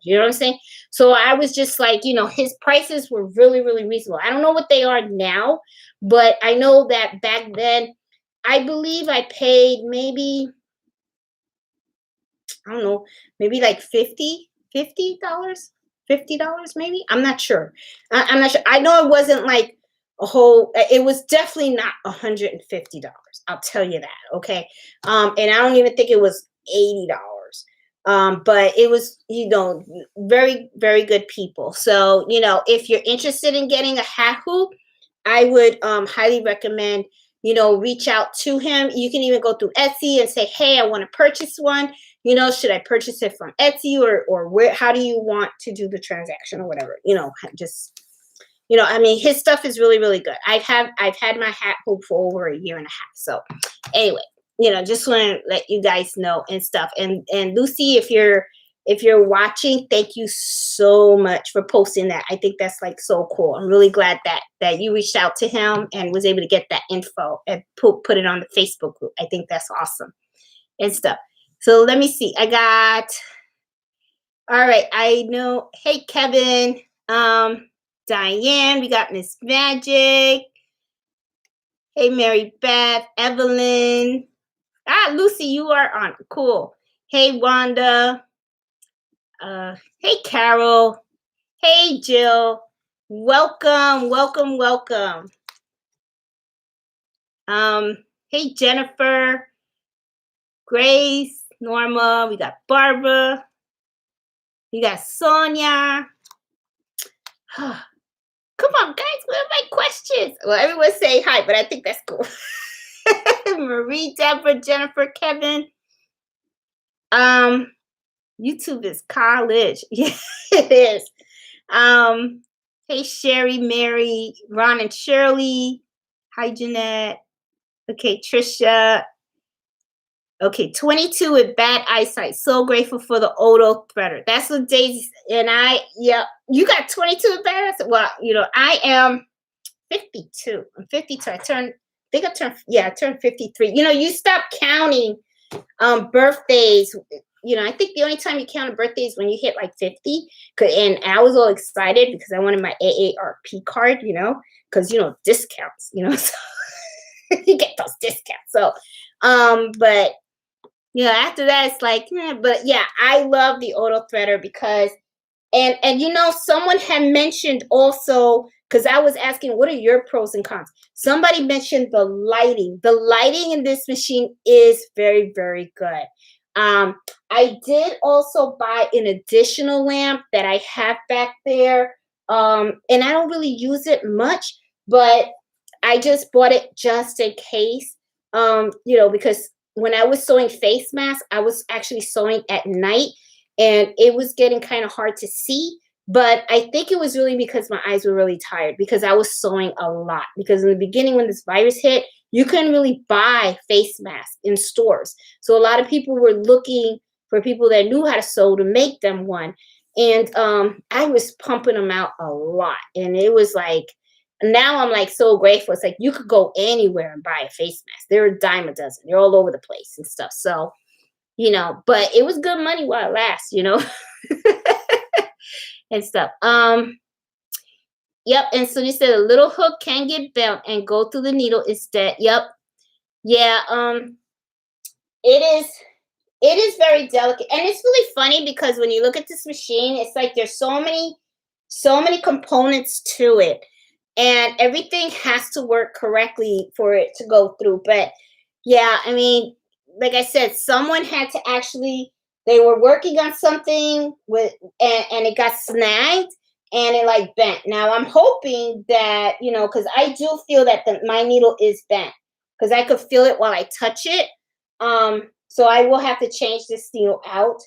A: You know what I'm saying? So I was just like, his prices were really, really reasonable. I don't know what they are now, but I know that back then, I believe I paid maybe, I don't know, maybe like $50, $50 maybe. I'm not sure. I'm not sure. I know it wasn't like it was definitely not $150. I'll tell you that. Okay. And I don't even think it was $80. But it was, very, very good people. So, if you're interested in getting a hat hoop, I would highly recommend, reach out to him. You can even go through Etsy and say, hey, I want to purchase one. Should I purchase it from Etsy or where? How do you want to do the transaction or whatever? Just, I mean, his stuff is really, really good. I've had my hat hoop for over a year and a half. So anyway, just want to let you guys know and stuff. And Lucy, if you're watching, thank you so much for posting that. I think that's like so cool. I'm really glad that you reached out to him and was able to get that info and put it on the Facebook group. I think that's awesome and stuff. So let me see. All right. I know. Hey, Kevin, Diane, we got Miss Magic. Hey, Mary Beth, Evelyn. Lucy, you are on. Cool. Hey, Wanda. Hey, Carol. Hey, Jill. Welcome, welcome, welcome. Hey, Jennifer, Grace, Norma. We got Barbara. We got Sonia. Come on, guys. What are my questions? Well, everyone say hi, but I think that's cool. Marie, Deborah, Jennifer, Kevin. YouTube is college. Yeah, it is. Hey, Sherry, Mary, Ron, and Shirley. Hi, Jeanette. Okay, Trisha. Okay, 22 with bad eyesight. So grateful for the auto threader. That's what Daisy and you got 22 with bad eyesight? Well, I am 52. I'm 52. I turned 53. You stop counting birthdays. I think the only time you count a birthday is when you hit like 50. And I was all excited because I wanted my AARP card, because, discounts, so you get those discounts. So, but, after that, it's like, but yeah, I love the auto threader because, and someone had mentioned also, because I was asking, what are your pros and cons? Somebody mentioned the lighting. The lighting in this machine is very, very good. I did also buy an additional lamp that I have back there. And I don't really use it much, but I just bought it just in case, because when I was sewing face masks, I was actually sewing at night and it was getting kind of hard to see. But I think it was really because my eyes were really tired because I was sewing a lot. Because in the beginning, when this virus hit, you couldn't really buy face masks in stores. So a lot of people were looking for people that knew how to sew to make them one. And I was pumping them out a lot. And it was like, now I'm like so grateful. It's like you could go anywhere and buy a face mask. They're a dime a dozen. They're all over the place and stuff. So, but it was good money while it lasts, and stuff. Yep. And so you said a little hook can get bent and go through the needle instead. Yep. Yeah. It is very delicate. And it's really funny because when you look at this machine, it's like there's so many components to it. And everything has to work correctly for it to go through. But yeah, I mean, like I said, someone had to they were working on something and it got snagged and it like bent. Now I'm hoping that, because I do feel that my needle is bent because I could feel it while I touch it. So I will have to change this needle out.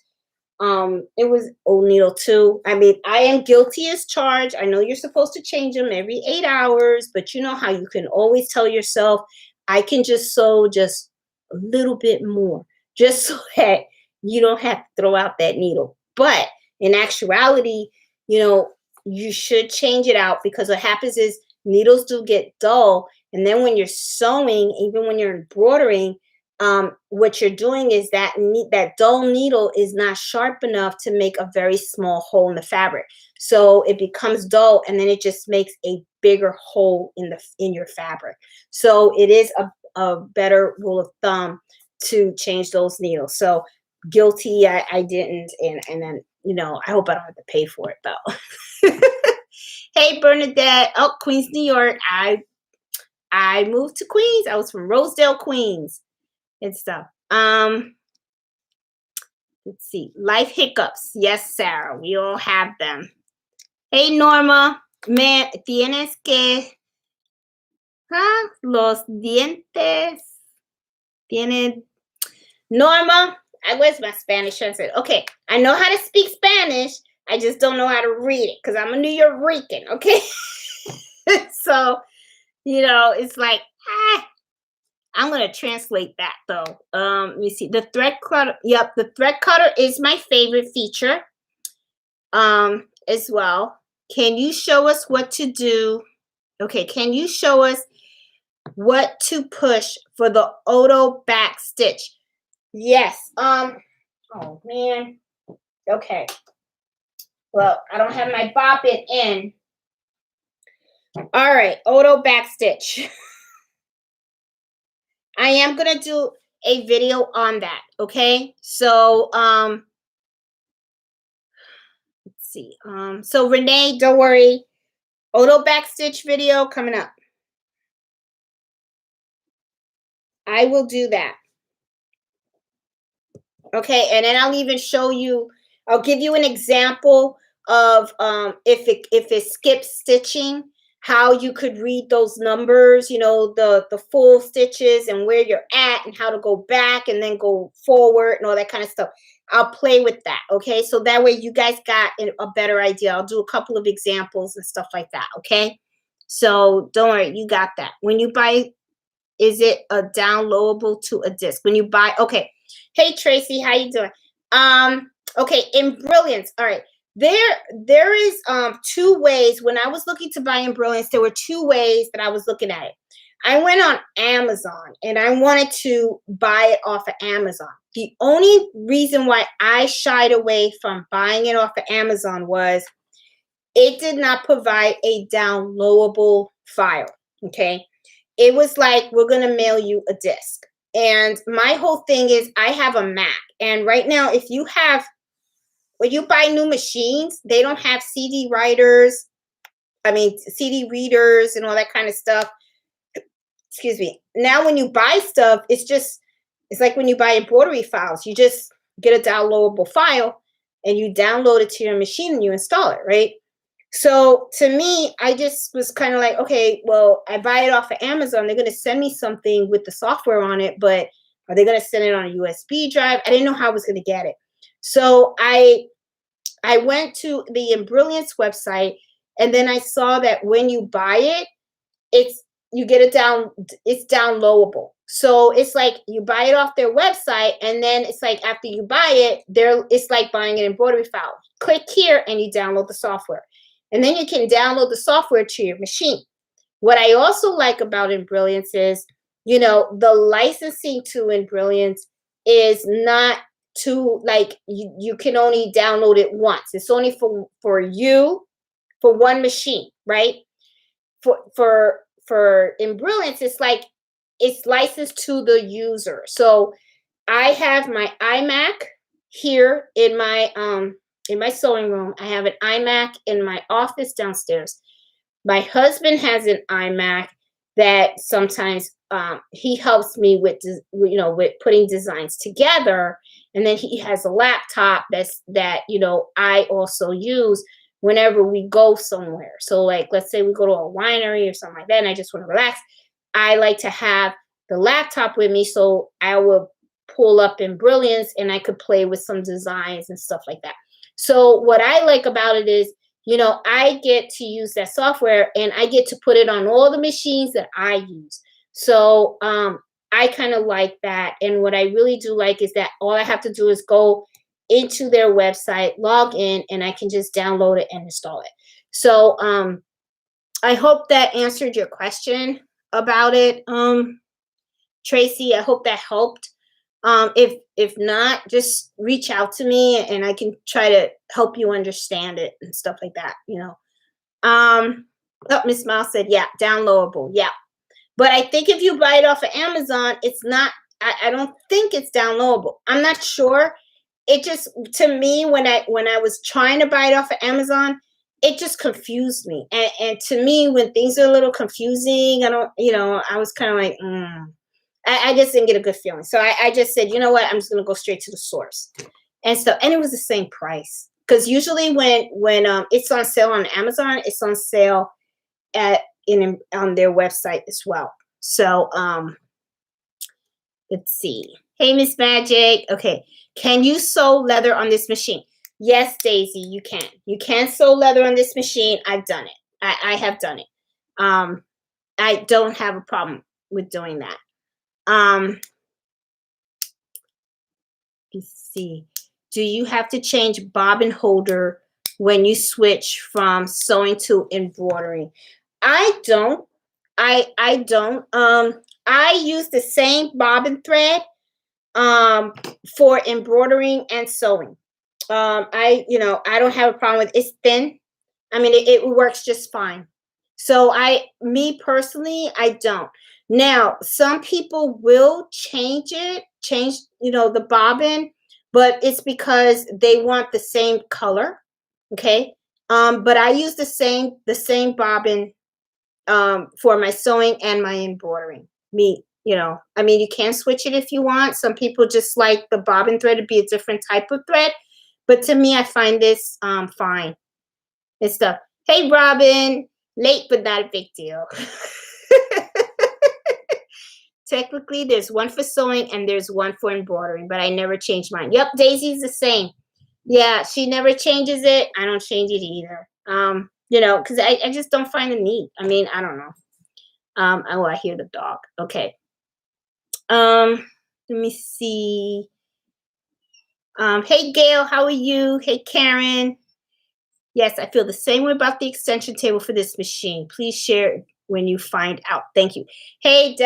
A: It was old needle too. I mean, I am guilty as charged. I know you're supposed to change them every 8 hours, but you know how you can always tell yourself, I can just sew just a little bit more, just so that you don't have to throw out that needle. But in actuality, you know, you should change it out, because what happens is needles do get dull. And then when you're sewing, even when you're embroidering, what you're doing is that that dull needle is not sharp enough to make a very small hole in the fabric. So it becomes dull, and then it just makes a bigger hole in your fabric. So it is a better rule of thumb to change those needles. So guilty, I didn't, and then, you know, I hope I don't have to pay for it though. Hey Bernadette, oh, Queens, New York. I moved to Queens. I was from Rosedale, Queens, and stuff. Let's see. Life hiccups. Yes, Sarah. We all have them. Hey Norma, me tienes que los dientes. Tiene Norma. Where's my Spanish translation? Okay, I know how to speak Spanish. I just don't know how to read it, because I'm a New Yorker, okay? So, you know, it's like, I'm going to translate that though. Let me see. The thread cutter. Yep, the thread cutter is my favorite feature as well. Can you show us what to do? Okay, can you show us what to push for the auto back stitch? Yes. Oh man. Okay. Well, I don't have my bobbin in. All right, auto back stitch. I am gonna do a video on that. Okay, so let's see. So Renee, don't worry. Auto back stitch video coming up. I will do that. Okay, and then I'll even show you, I'll give you an example of if it skips stitching, how you could read those numbers, you know, the full stitches and where you're at and how to go back and then go forward and all that kind of stuff. I'll play with that, okay? So that way you guys got a better idea. I'll do a couple of examples and stuff like that, okay? So don't worry, you got that. When you buy, is it a downloadable to a disc? When you buy, okay. Hey Tracy, how you doing? Okay, in Brilliance. All right. There is 2 ways. When I was looking to buy in Brilliance, there were 2 ways that I was looking at it. I went on Amazon and I wanted to buy it off of Amazon. The only reason why I shied away from buying it off of Amazon was it did not provide a downloadable file. Okay. It was like, we're going to mail you a disc. And my whole thing is, I have a Mac. And right now, when you buy new machines, they don't have CD writers. I mean, CD readers and all that kind of stuff. Excuse me. Now, when you buy stuff, it's like when you buy embroidery files. You just get a downloadable file and you download it to your machine and you install it, right? So to me, I just was kind of like, okay, well, I buy it off of Amazon. They're going to send me something with the software on it, but are they going to send it on a USB drive? I didn't know how I was going to get it. So I went to the Embrilliance website, and then I saw that when you buy it, it's downloadable. So it's like you buy it off their website, and then it's like after you buy it, it's like buying an embroidery file. Click here and you download the software. And then you can download the software to your machine. What I also like about Embrilliance is, you know, the licensing to Embrilliance is not too, like, you can only download it once. It's only for you, for one machine, right? For Embrilliance, it's like it's licensed to the user. So I have my iMac here in my sewing room. I have an iMac in my office downstairs. My husband has an iMac that sometimes he helps me with, you know, with putting designs together. And then he has a laptop that, you know, I also use whenever we go somewhere. So like, let's say we go to a winery or something like that, and I just want to relax. I like to have the laptop with me, so I will pull up in Brilliance and I could play with some designs and stuff like that. So what I like about it is, you know, I get to use that software and I get to put it on all the machines that I use. So I kind of like that. And what I really do like is that all I have to do is go into their website, log in, and I can just download it and install it. So I hope that answered your question about it, Tracy. I hope that helped. If not, just reach out to me and I can try to help you understand it and stuff like that, you know. Oh, Miss Miles said, yeah, downloadable. Yeah. But I think if you buy it off of Amazon, it's not, I don't think it's downloadable. I'm not sure. It just, to me, when I was trying to buy it off of Amazon, it just confused me. And to me, when things are a little confusing, I don't, you know, I was kind of like, I just didn't get a good feeling. So I just said, you know what, I'm just going to go straight to the source. And so, and it was the same price. Because usually when it's on sale on Amazon, it's on sale on their website as well. So let's see. Hey, Miss Magic. Okay. Can you sew leather on this machine? Yes, Daisy, you can. You can sew leather on this machine. I've done it. I have done it. I don't have a problem with doing that. Let's see. Do you have to change bobbin holder when you switch from sewing to embroidery? I don't. I don't. I use the same bobbin thread for embroidering and sewing. I don't have a problem with it. It's thin. I mean, it works just fine. So me personally, I don't. Now, some people will change, the bobbin, but it's because they want the same color. Okay. But I use the same bobbin for my sewing and my embroidering. I mean, you can switch it if you want. Some people just like the bobbin thread to be a different type of thread. But to me, I find this fine and stuff. Hey, Robin, late but not a big deal. Technically, there's one for sewing and there's one for embroidering, but I never change mine. Yep, Daisy's the same. Yeah, she never changes it. I don't change it either. Because I just don't find the need. I mean, I don't know. Oh, I hear the dog. Okay. Let me see. Hey, Gail, how are you? Hey, Karen. Yes, I feel the same way about the extension table for this machine. Please share when you find out. Thank you. Hey,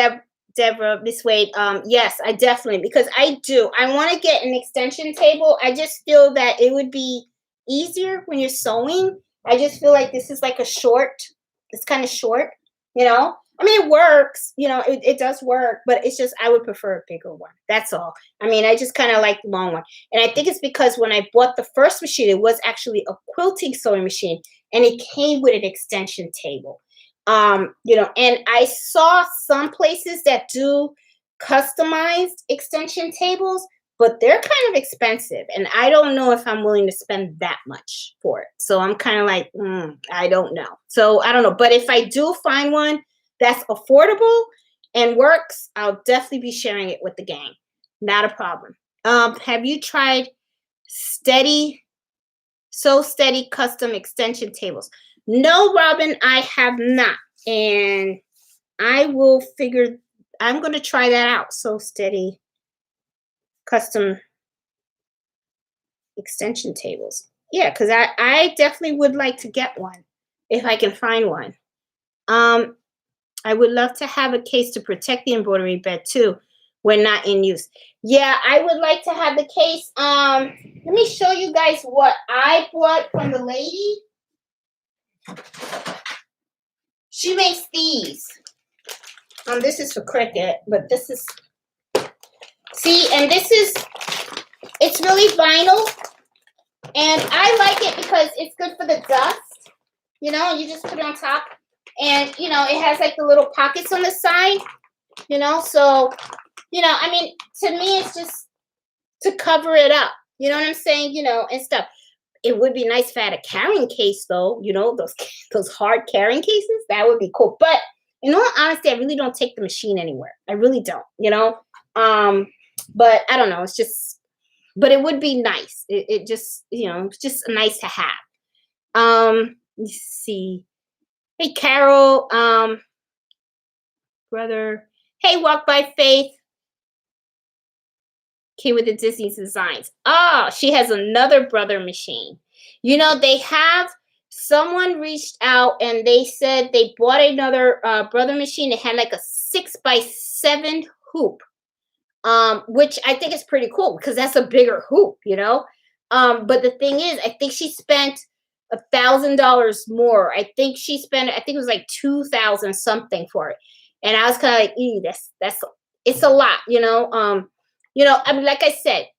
A: Deborah, Miss Wade. Yes, I definitely, because I do. I want to get an extension table. I just feel that it would be easier when you're sewing. I just feel like this is like it's kind of short, you know? I mean, it works, it does work, but it's just, I would prefer a bigger one. That's all. I mean, I just kind of like the long one. And I think it's because when I bought the first machine, it was actually a quilting sewing machine and it came with an extension table. And I saw some places that do customized extension tables, but they're kind of expensive. And I don't know if I'm willing to spend that much for it. So I'm kind of like, I don't know. So I don't know. But if I do find one that's affordable and works, I'll definitely be sharing it with the gang. Not a problem. Have you tried Steady custom extension tables? No, Robin, I have not. And I'm going to try that out. So Steady custom extension tables. Yeah, because I definitely would like to get one if I can find one. I would love to have a case to protect the embroidery bed too when not in use. Yeah, I would like to have the case. Let me show you guys what I bought from the lady. She makes these. This is for Cricut, but this is, see, and it's really vinyl. And I like it because it's good for the dust. You just put it on top. And, it has like the little pockets on the side, so, I mean, to me, it's just to cover it up. You know what I'm saying? And stuff. It would be nice if I had a carrying case, though, those hard carrying cases. That would be cool. But in all honesty, I really don't take the machine anywhere. I really don't, But I don't know. It's just, but it would be nice. It just, you know, it's just nice to have. Let's see. Hey, Carol, brother. Hey, Walk by Faith. Okay, with the Disney designs. Oh, she has another brother machine. You know, they have someone reached out and they said they bought another brother machine. It had like a 6x7 hoop, which I think is pretty cool because that's a bigger hoop, you know. But the thing is, I think she spent $1,000 more. I think she spent, I think it was like 2,000 something for it, and I was kind of like, that's it's a lot, you know. You know, I mean, like I said,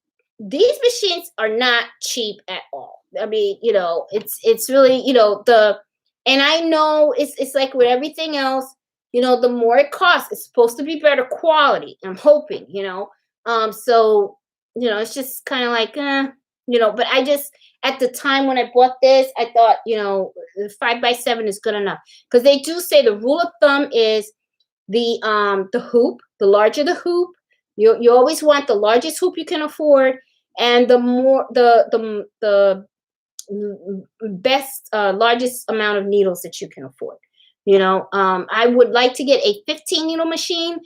A: these machines are not cheap at all. I mean, you know, it's really, you know, and I know it's like with everything else, you know, the more it costs, it's supposed to be better quality. I'm hoping, you know. So, you know, it's just kind of like, you know, but I just, at the time when I bought this, I thought, you know, 5x7 is good enough. Because they do say the rule of thumb is the hoop, the larger the hoop, you always want the largest hoop you can afford, and the more the best largest amount of needles that you can afford. You know, I would like to get a 15 needle machine.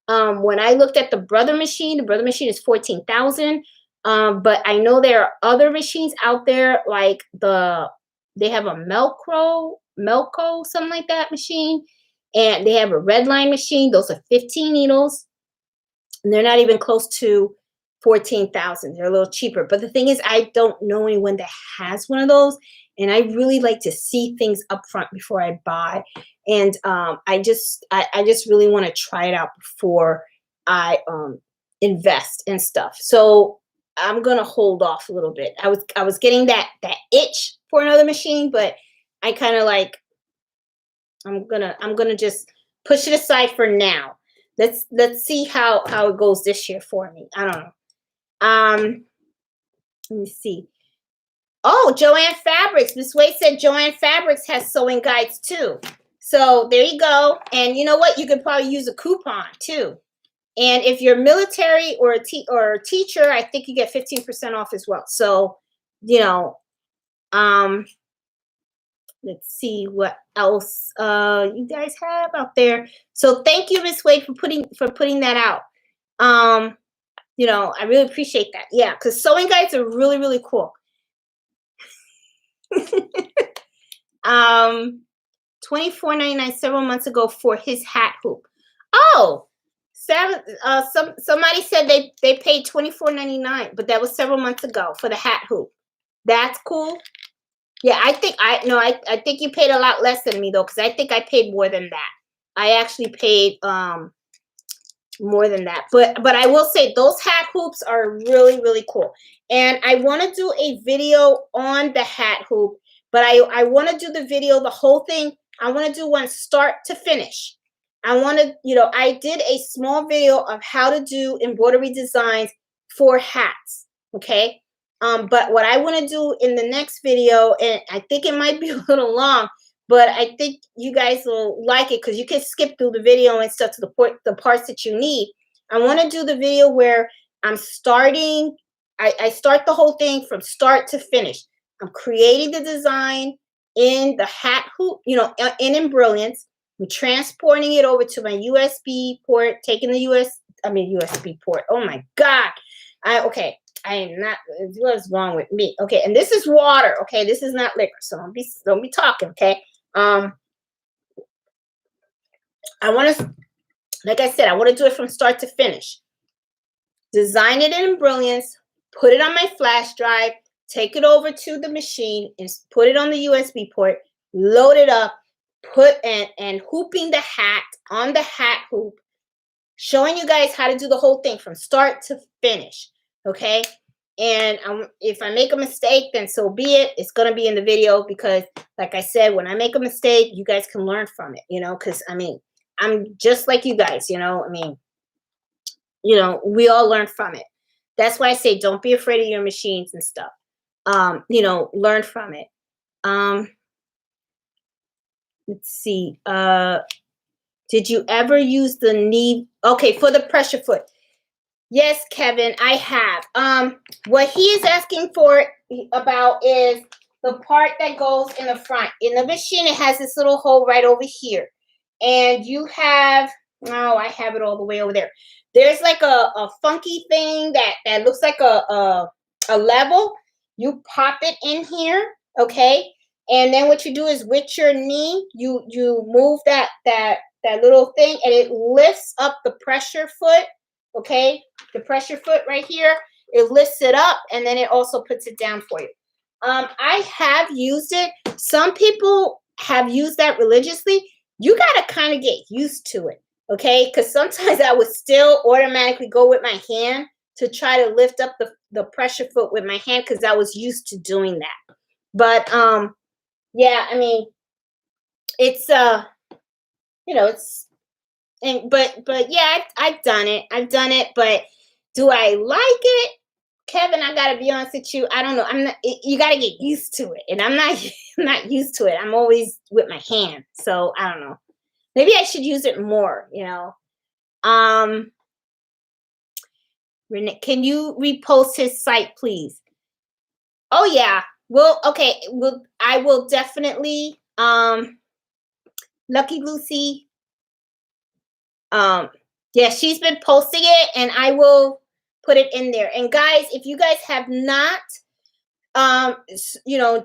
A: When I looked at the brother machine, is 14,000. But I know there are other machines out there like they have a Melco, something like that machine, and they have a red line machine. Those are 15 needles, and they're not even close to 14,000. They're a little cheaper. But the thing is, I don't know anyone that has one of those, and I really like to see things up front before I buy. And I just really want to try it out before I invest in stuff. So I'm gonna hold off a little bit. I was getting that itch for another machine, but I kind of like, I'm gonna just push it aside for now. Let's see how it goes this year for me. I don't know. Let me see. Oh, Joanne Fabrics. Miss Wade said Joanne Fabrics has sewing guides too. So there you go. And you know what? You could probably use a coupon too. And if you're military or a teacher, I think you get 15% off as well. So, you know, let's see what else you guys have out there. So thank you, Miss Wade, for putting that out. You know, I really appreciate that. Yeah, because sewing guides are really, really cool. 24.99 several months ago for his hat hoop. Oh, somebody said they paid $24.99, but that was several months ago for the hat hoop. That's cool. Yeah, I think you paid a lot less than me though, because I think I paid more than that. I actually paid more than that. But I will say those hat hoops are really, really cool. And I want to do a video on the hat hoop, but I want to do the video, the whole thing. I want to do one start to finish. I want to, you know, I did a small video of how to do embroidery designs for hats. Okay. But what I want to do in the next video, and I think it might be a little long, but I think you guys will like it because you can skip through the video and stuff to the parts that you need. I want to do the video where I'm starting, I start the whole thing from start to finish. I'm creating the design in the hat hoop, you know, in Brilliance. I'm transporting it over to my USB port, taking the USB port. Oh my God. Okay. I am not, what's wrong with me? Okay. And this is water. Okay. This is not liquor. So don't be talking. Okay. I want to, like I said, I want to do it from start to finish. Design it in Brilliance, put it on my flash drive, take it over to the machine and put it on the USB port, load it up, and hooping the hat on the hat hoop, showing you guys how to do the whole thing from start to finish. Okay. And if I make a mistake, then so be it. It's going to be in the video because, like I said, when I make a mistake, you guys can learn from it, you know, because, I mean, I'm just like you guys, you know, I mean, you know, we all learn from it. That's why I say don't be afraid of your machines and stuff. You know, learn from it. Let's see. Did you ever use the knee? Okay, for the pressure foot. Yes, Kevin, I have. What he is asking for about is the part that goes in the front. In the machine, it has this little hole right over here. And you have, oh, I have it all the way over there. There's like a funky thing that looks like a level. You pop it in here, okay? And then what you do is with your knee, you move that little thing, and it lifts up the pressure foot, okay? The pressure foot right here, it lifts it up, and then it also puts it down for you. I have used it. Some people have used that religiously. You got to kind of get used to it, okay? Because sometimes I would still automatically go with my hand to try to lift up the pressure foot with my hand because I was used to doing that. But yeah, I mean, it's it's, and but yeah, I've done it. I've done it, but do I like it? Kevin, I gotta be honest with you. I don't know. I'm not. You gotta get used to it, and I'm not. I'm not used to it. I'm always with my hand, so I don't know. Maybe I should use it more. Renee, can you repost his site, please? Oh yeah. Well, okay. Well, I will definitely. Lucky Lucy. Yeah, she's been posting it, and I will put it in there. And guys, if you guys have not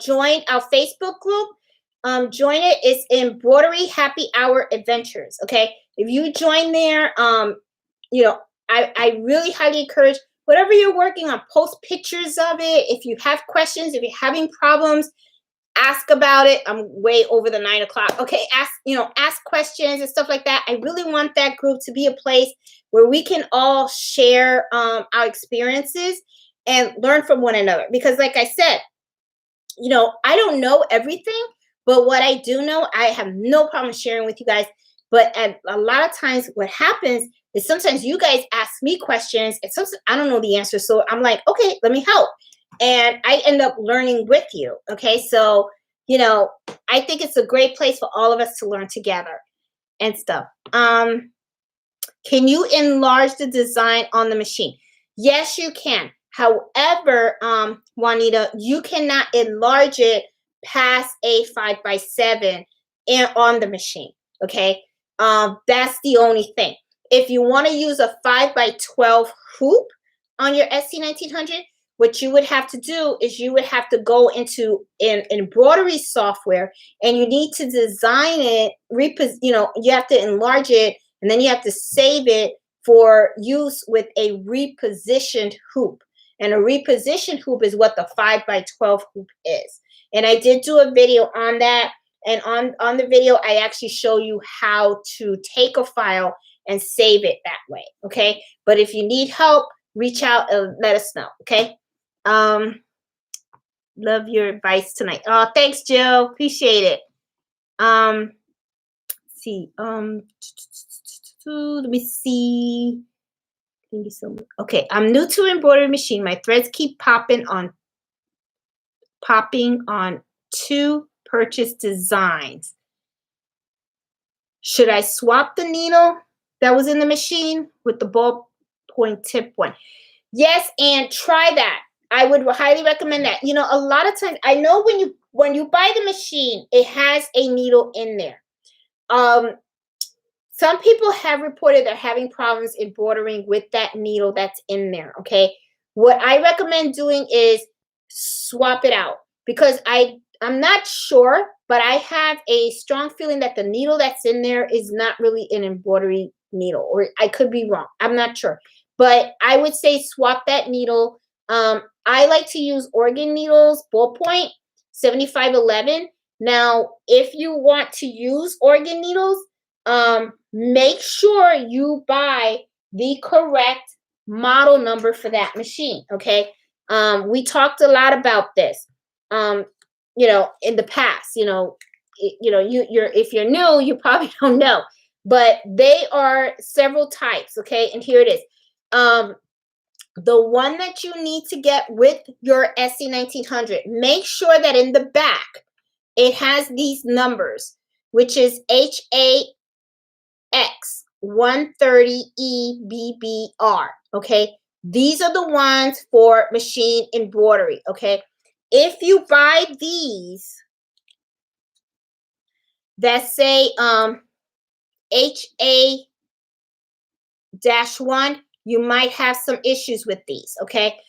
A: joined our Facebook group, join it. It's Embroidery Happy Hour Adventures. Okay, if you join there, I really highly encourage whatever you're working on, post pictures of it. If you have questions, if you're having problems, ask about it. I'm way over the 9 o'clock. Okay, ask questions and stuff like that. I really want that group to be a place where we can all share our experiences and learn from one another. Because like I said, I don't know everything, but what I do know, I have no problem sharing with you guys. But a lot of times what happens is sometimes you guys ask me questions and sometimes I don't know the answer. So I'm like, okay, let me help. And I end up learning with you. Okay. So, I think it's a great place for all of us to learn together and stuff. Can you enlarge the design on the machine? Yes, you can. However, Juanita, you cannot enlarge it past a 5x7 on the machine. Okay. That's the only thing. If you want to use a 5x12 hoop on your SE1900, what you would have to do is you would have to go into an embroidery software, and you need to design it, you have to enlarge it, and then you have to save it for use with a repositioned hoop. And a repositioned hoop is what the 5x12 hoop is. And I did do a video on that. And on the video, I actually show you how to take a file and save it that way. Okay. But if you need help, reach out and let us know. Okay. Love your advice tonight. Oh, thanks, Jill. Appreciate it. Let's see. Let me see. Thank you so much. Okay, I'm new to embroidery machine. My threads keep popping on two purchase designs. Should I swap the needle that was in the machine with the ballpoint tip one? Yes, and try that. I would highly recommend that. A lot of times, I know when you buy the machine, it has a needle in there. Some people have reported they're having problems embroidering with that needle that's in there, okay? What I recommend doing is swap it out, because I'm not sure, but I have a strong feeling that the needle that's in there is not really an embroidery needle, or I could be wrong. I'm not sure. But I would say swap that needle. I like to use organ needles, ballpoint, 7511. Now, if you want to use organ needles, make sure you buy the correct model number for that machine. Okay. We talked a lot about this, in the past. If you're new, you probably don't know, but they are several types. Okay, and here it is. The one that you need to get with your SE1900, make sure that in the back it has these numbers, which is HAX 130 EBBR. Okay, these are the ones for machine embroidery. Okay, if you buy these that say HA-1, you might have some issues with these. Okay,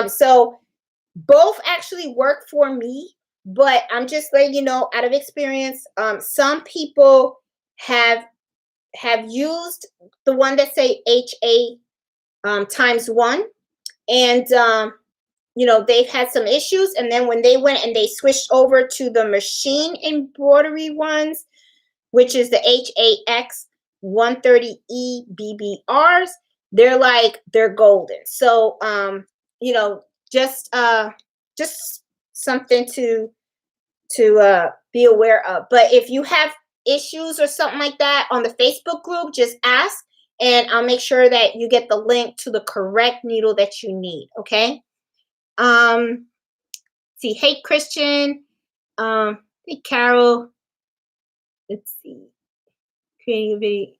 A: so both actually work for me, but I'm just letting you know out of experience. Some people have used the one that say HA times 1, and you know, they've had some issues, and then when they went and they switched over to the machine embroidery ones, which is the HAX 130 EBBRs, they're golden. So you know, just something to be aware of. But if you have issues or something like that on the Facebook group, just ask, and I'll make sure that you get the link to the correct needle that you need. Okay. See, hey Christian, hey Carol. Let's see, creating a video.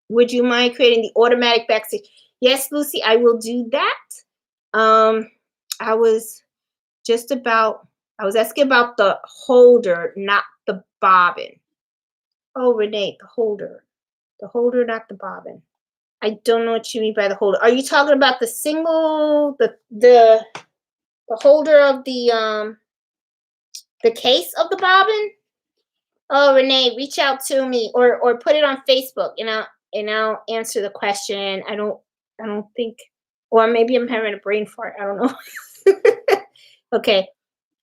A: Would you mind creating the automatic backstitch? Yes, Lucy, I will do that. I was asking about the holder, not the bobbin. Oh, Renee, the holder, not the bobbin. I don't know what you mean by the holder. Are you talking about the single, the holder of the case of the bobbin? Oh, Renee, reach out to me or put it on Facebook, and I'll answer the question. I don't think, or maybe I'm having a brain fart. I don't know. Okay.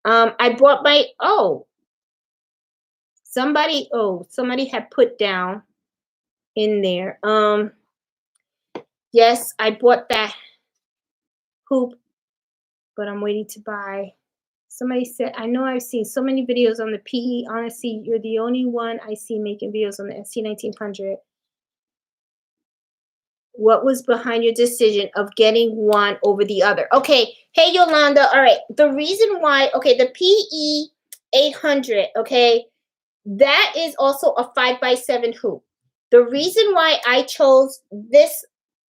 A: I bought my, somebody had put down in there. Yes, I bought that hoop, but I'm waiting to buy. Somebody said, I know I've seen so many videos on the PE. Honestly, you're the only one I see making videos on the SE1900. What was behind your decision of getting one over the other? Okay. Hey, Yolanda. All right. The reason why, okay, the PE800, okay, that is also a 5x7 hoop. The reason why I chose this,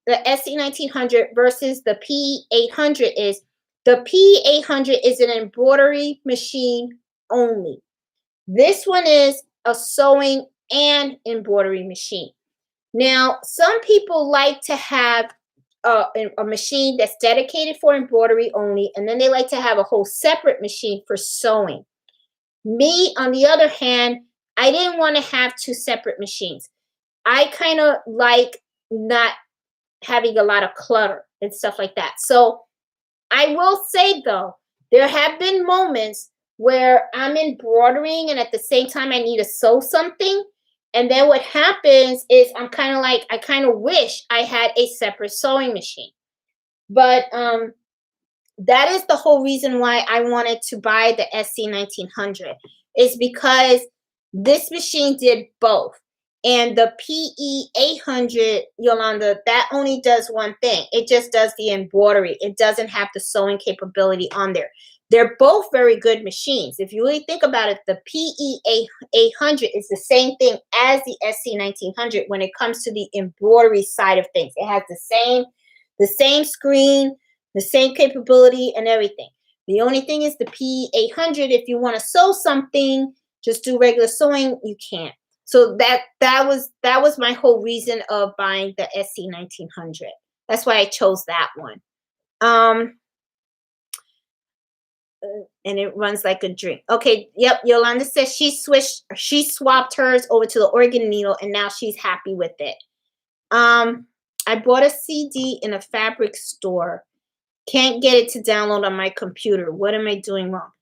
A: the SE1900 versus the PE800, is the PE800 is an embroidery machine only. This one is a sewing and embroidery machine. Now, some people like to have a machine that's dedicated for embroidery only, and then they like to have a whole separate machine for sewing. Me, on the other hand, I didn't want to have two separate machines. I kind of like not having a lot of clutter and stuff like that. So I will say, though, there have been moments where I'm embroidering and at the same time I need to sew something. And then what happens is I kind of wish I had a separate sewing machine. But that is the whole reason why I wanted to buy the SE1900, is because this machine did both. And the PE800, Yolanda, that only does one thing. It just does the embroidery. It doesn't have the sewing capability on there. They're both very good machines. If you really think about it, the PE800 is the same thing as the SE1900 when it comes to the embroidery side of things. It has the same screen, the same capability and everything. The only thing is the PE800, if you want to sew something, just do regular sewing, you can't. So that was my whole reason of buying the SE1900. That's why I chose that one. And it runs like a dream. Okay, yep. Yolanda says she swapped hers over to the organ needle, and now she's happy with it. I bought a CD in a fabric store. Can't get it to download on my computer. What am I doing wrong?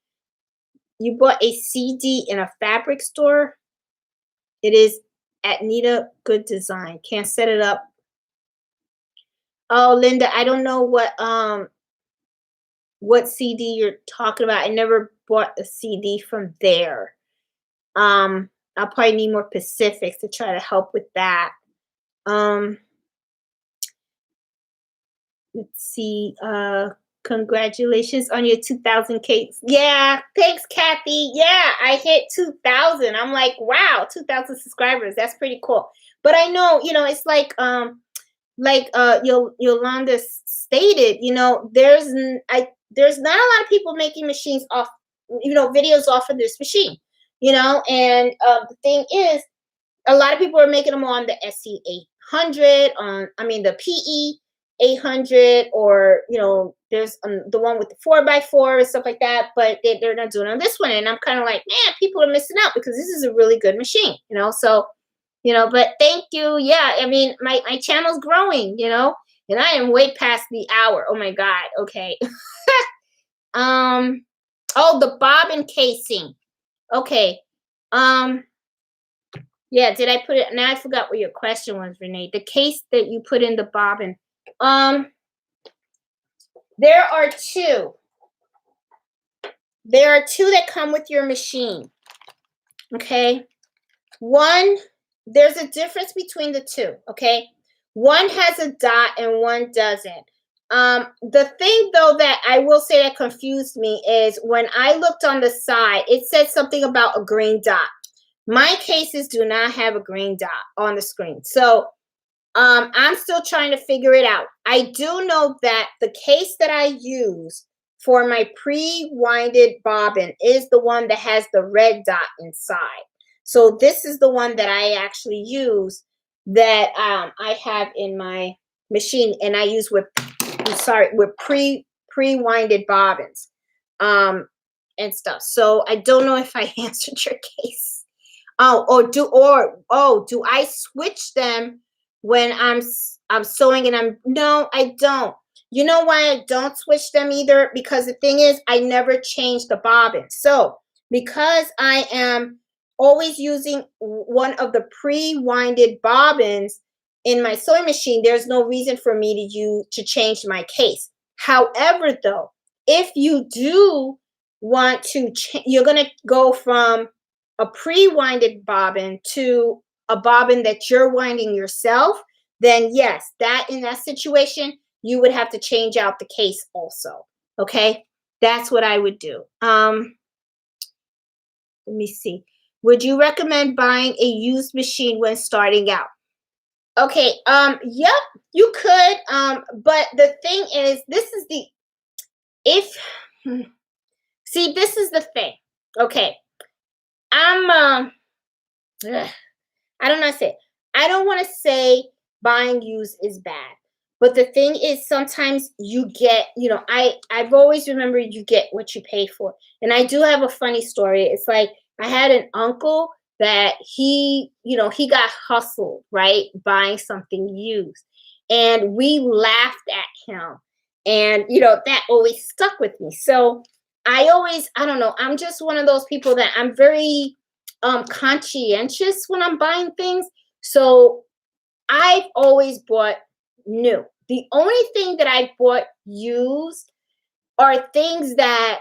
A: You bought a CD in a fabric store? It is at Nita Good Design. Can't set it up. Oh, Linda, I don't know what CD you're talking about. I never bought a CD from there. I'll probably need more specifics to try to help with that. Let's see. Congratulations on your 2,000 cakes. Yeah, thanks, Kathy. Yeah, I hit 2,000. I'm like, wow, 2,000 subscribers. That's pretty cool. But I know, it's like Yolanda stated, there's not a lot of people making machines off, videos off of this machine, and the thing is, a lot of people are making them on the SE800, the PE800, or there's the one with the 4x4 and stuff like that, but they're not doing it on this one. And I'm kind of like, man, people are missing out because this is a really good machine, so but thank you. Yeah, my channel's growing, and I am way past the hour. Oh my God. Okay. Oh, the bobbin casing. Okay. Yeah, did I put it? Now I forgot what your question was, Renee. The case that you put in the bobbin. There are two. There are two that come with your machine. Okay. One, there's a difference between the two. Okay. One has a dot and one doesn't. The thing though that I will say that confused me is when I looked on the side, it said something about a green dot. My cases do not have a green dot on the screen. So I'm still trying to figure it out. I do know that the case that I use for my pre-winded bobbin is the one that has the red dot inside. So this is the one that I actually use that I have in my machine, and I use with pre-winded bobbins and stuff. So I don't know if I answered your case. Do I switch them when I'm sewing and no, I don't. You know why I don't switch them either? Because the thing is, I never change the bobbin. So because I am always using one of the pre-winded bobbins in my sewing machine, there's no reason for me to change my case. However, though, if you do want to, you're going to go from a pre-winded bobbin to a bobbin that you're winding yourself, then yes, in that situation, you would have to change out the case also. Okay, that's what I would do. Let me see. Would you recommend buying a used machine when starting out? Okay, yep, you could. But the thing is, this is the thing. Okay. I don't know. I don't want to say buying used is bad, but the thing is, sometimes you get, I've always remembered you get what you pay for. And I do have a funny story. It's like I had an uncle that he got hustled, right, buying something used, and we laughed at him, and that always stuck with me. So I don't know. I'm just one of those people that I'm very conscientious when I'm buying things. So I've always bought new. The only thing that I bought used are things that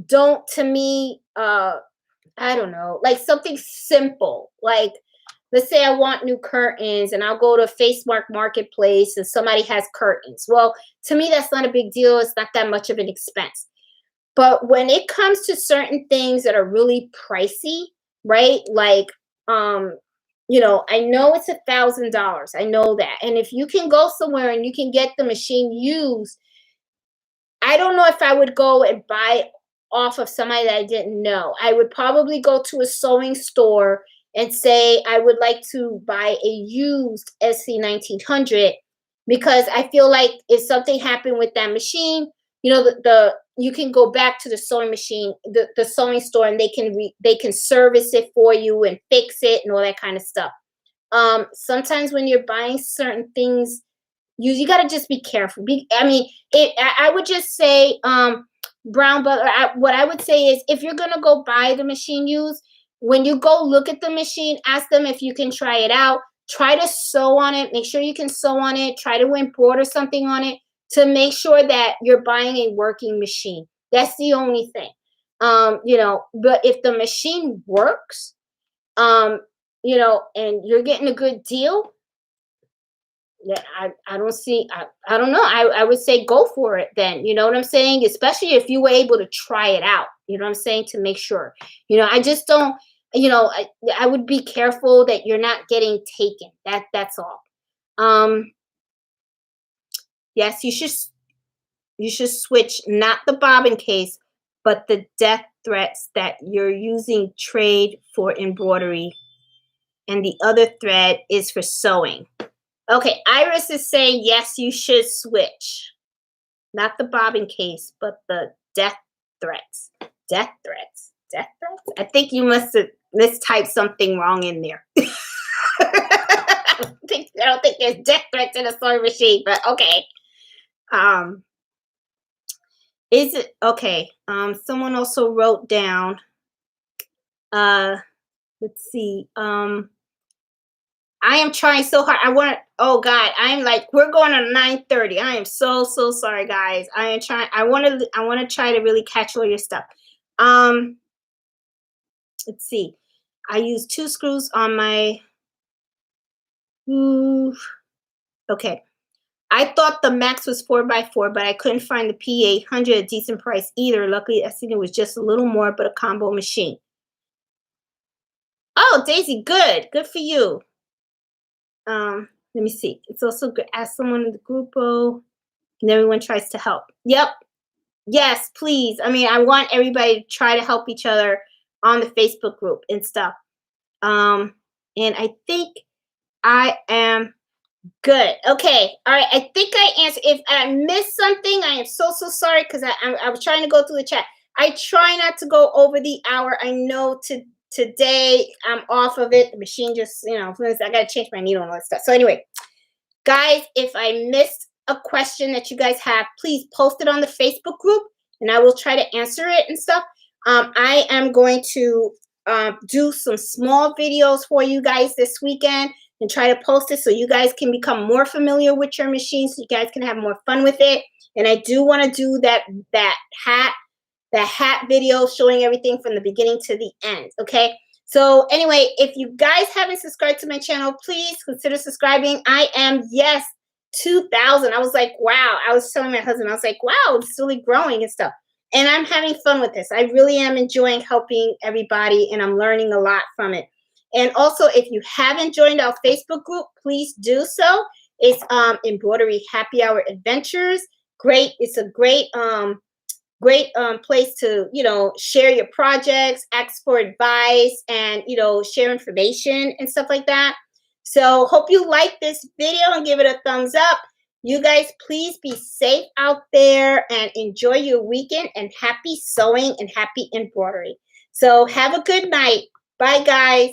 A: don't, to me, I don't know, like something simple. Like, let's say I want new curtains and I'll go to Facebook Marketplace and somebody has curtains. Well, to me, that's not a big deal. It's not that much of an expense. But when it comes to certain things that are really pricey, right? Like, I know it's $1,000. I know that. And if you can go somewhere and you can get the machine used, I don't know if I would go and buy off of somebody that I didn't know. I would probably go to a sewing store and say, I would like to buy a used SE1900, because I feel like if something happened with that machine, you can go back to the sewing machine, the sewing store, and they can service it for you and fix it and all that kind of stuff. Sometimes when you're buying certain things, you got to just be careful. I would just say, Brown Butler, what I would say is, if you're going to go buy the machine used, when you go look at the machine, ask them if you can try it out. Try to sew on it. Make sure you can sew on it. Try to embroider something on it to make sure that you're buying a working machine. That's the only thing. But if the machine works, and you're getting a good deal, yeah, I don't see, I don't know. I would say go for it then. You know what I'm saying? Especially if you were able to try it out. You know what I'm saying? To make sure. You know, I just don't, you know, I would be careful that you're not getting taken. That's all. Um, yes, you should switch not the bobbin case, but the death threads that you're using trade for embroidery, and the other thread is for sewing. Okay, Iris is saying yes, you should switch. Not the bobbin case, but the death threads. Death threads. Death threads? I think you must have mistyped something wrong in there. I don't think there's death threads in a sewing machine, but okay. Is it okay? Someone also wrote down, let's see. I am trying so hard. Oh God, I'm like, we're going on 9:30. I am so sorry, guys. I am trying, I want to try to really catch all your stuff. Let's see. I used 2 screws on my, okay. I thought the max was 4x4, but I couldn't find the P800 at a decent price either. Luckily, SE1900 was just a little more, but a combo machine. Oh, Daisy, good. Good for you. Let me see. It's also good. Ask someone in the group, and everyone tries to help. Yep. Yes, please. I mean, I want everybody to try to help each other on the Facebook group and stuff. And I think I am good. Okay. All right. I think I answered. If I missed something, I am so sorry because I was trying to go through the chat. I try not to go over the hour. I know today I'm off of it. The machine just, you know, I got to change my needle and all that stuff. So anyway, guys, if I missed a question that you guys have, please post it on the Facebook group and I will try to answer it and stuff. I am going to do some small videos for you guys this weekend and try to post it so you guys can become more familiar with your machine, so you guys can have more fun with it. And I do want to do that hat video showing everything from the beginning to the end. Okay. So anyway, if you guys haven't subscribed to my channel, please consider subscribing. I am, yes, 2,000. I was like, wow. I was telling my husband, I was like, wow, it's really growing and stuff. And I'm having fun with this. I really am enjoying helping everybody, and I'm learning a lot from it. And also, if you haven't joined our Facebook group, please do so. It's Embroidery Happy Hour Adventures. Great. It's a great place to, you know, share your projects, ask for advice, and, you know, share information and stuff like that. So hope you like this video and give it a thumbs up. You guys, please be safe out there and enjoy your weekend, and happy sewing and happy embroidery. So have a good night. Bye, guys.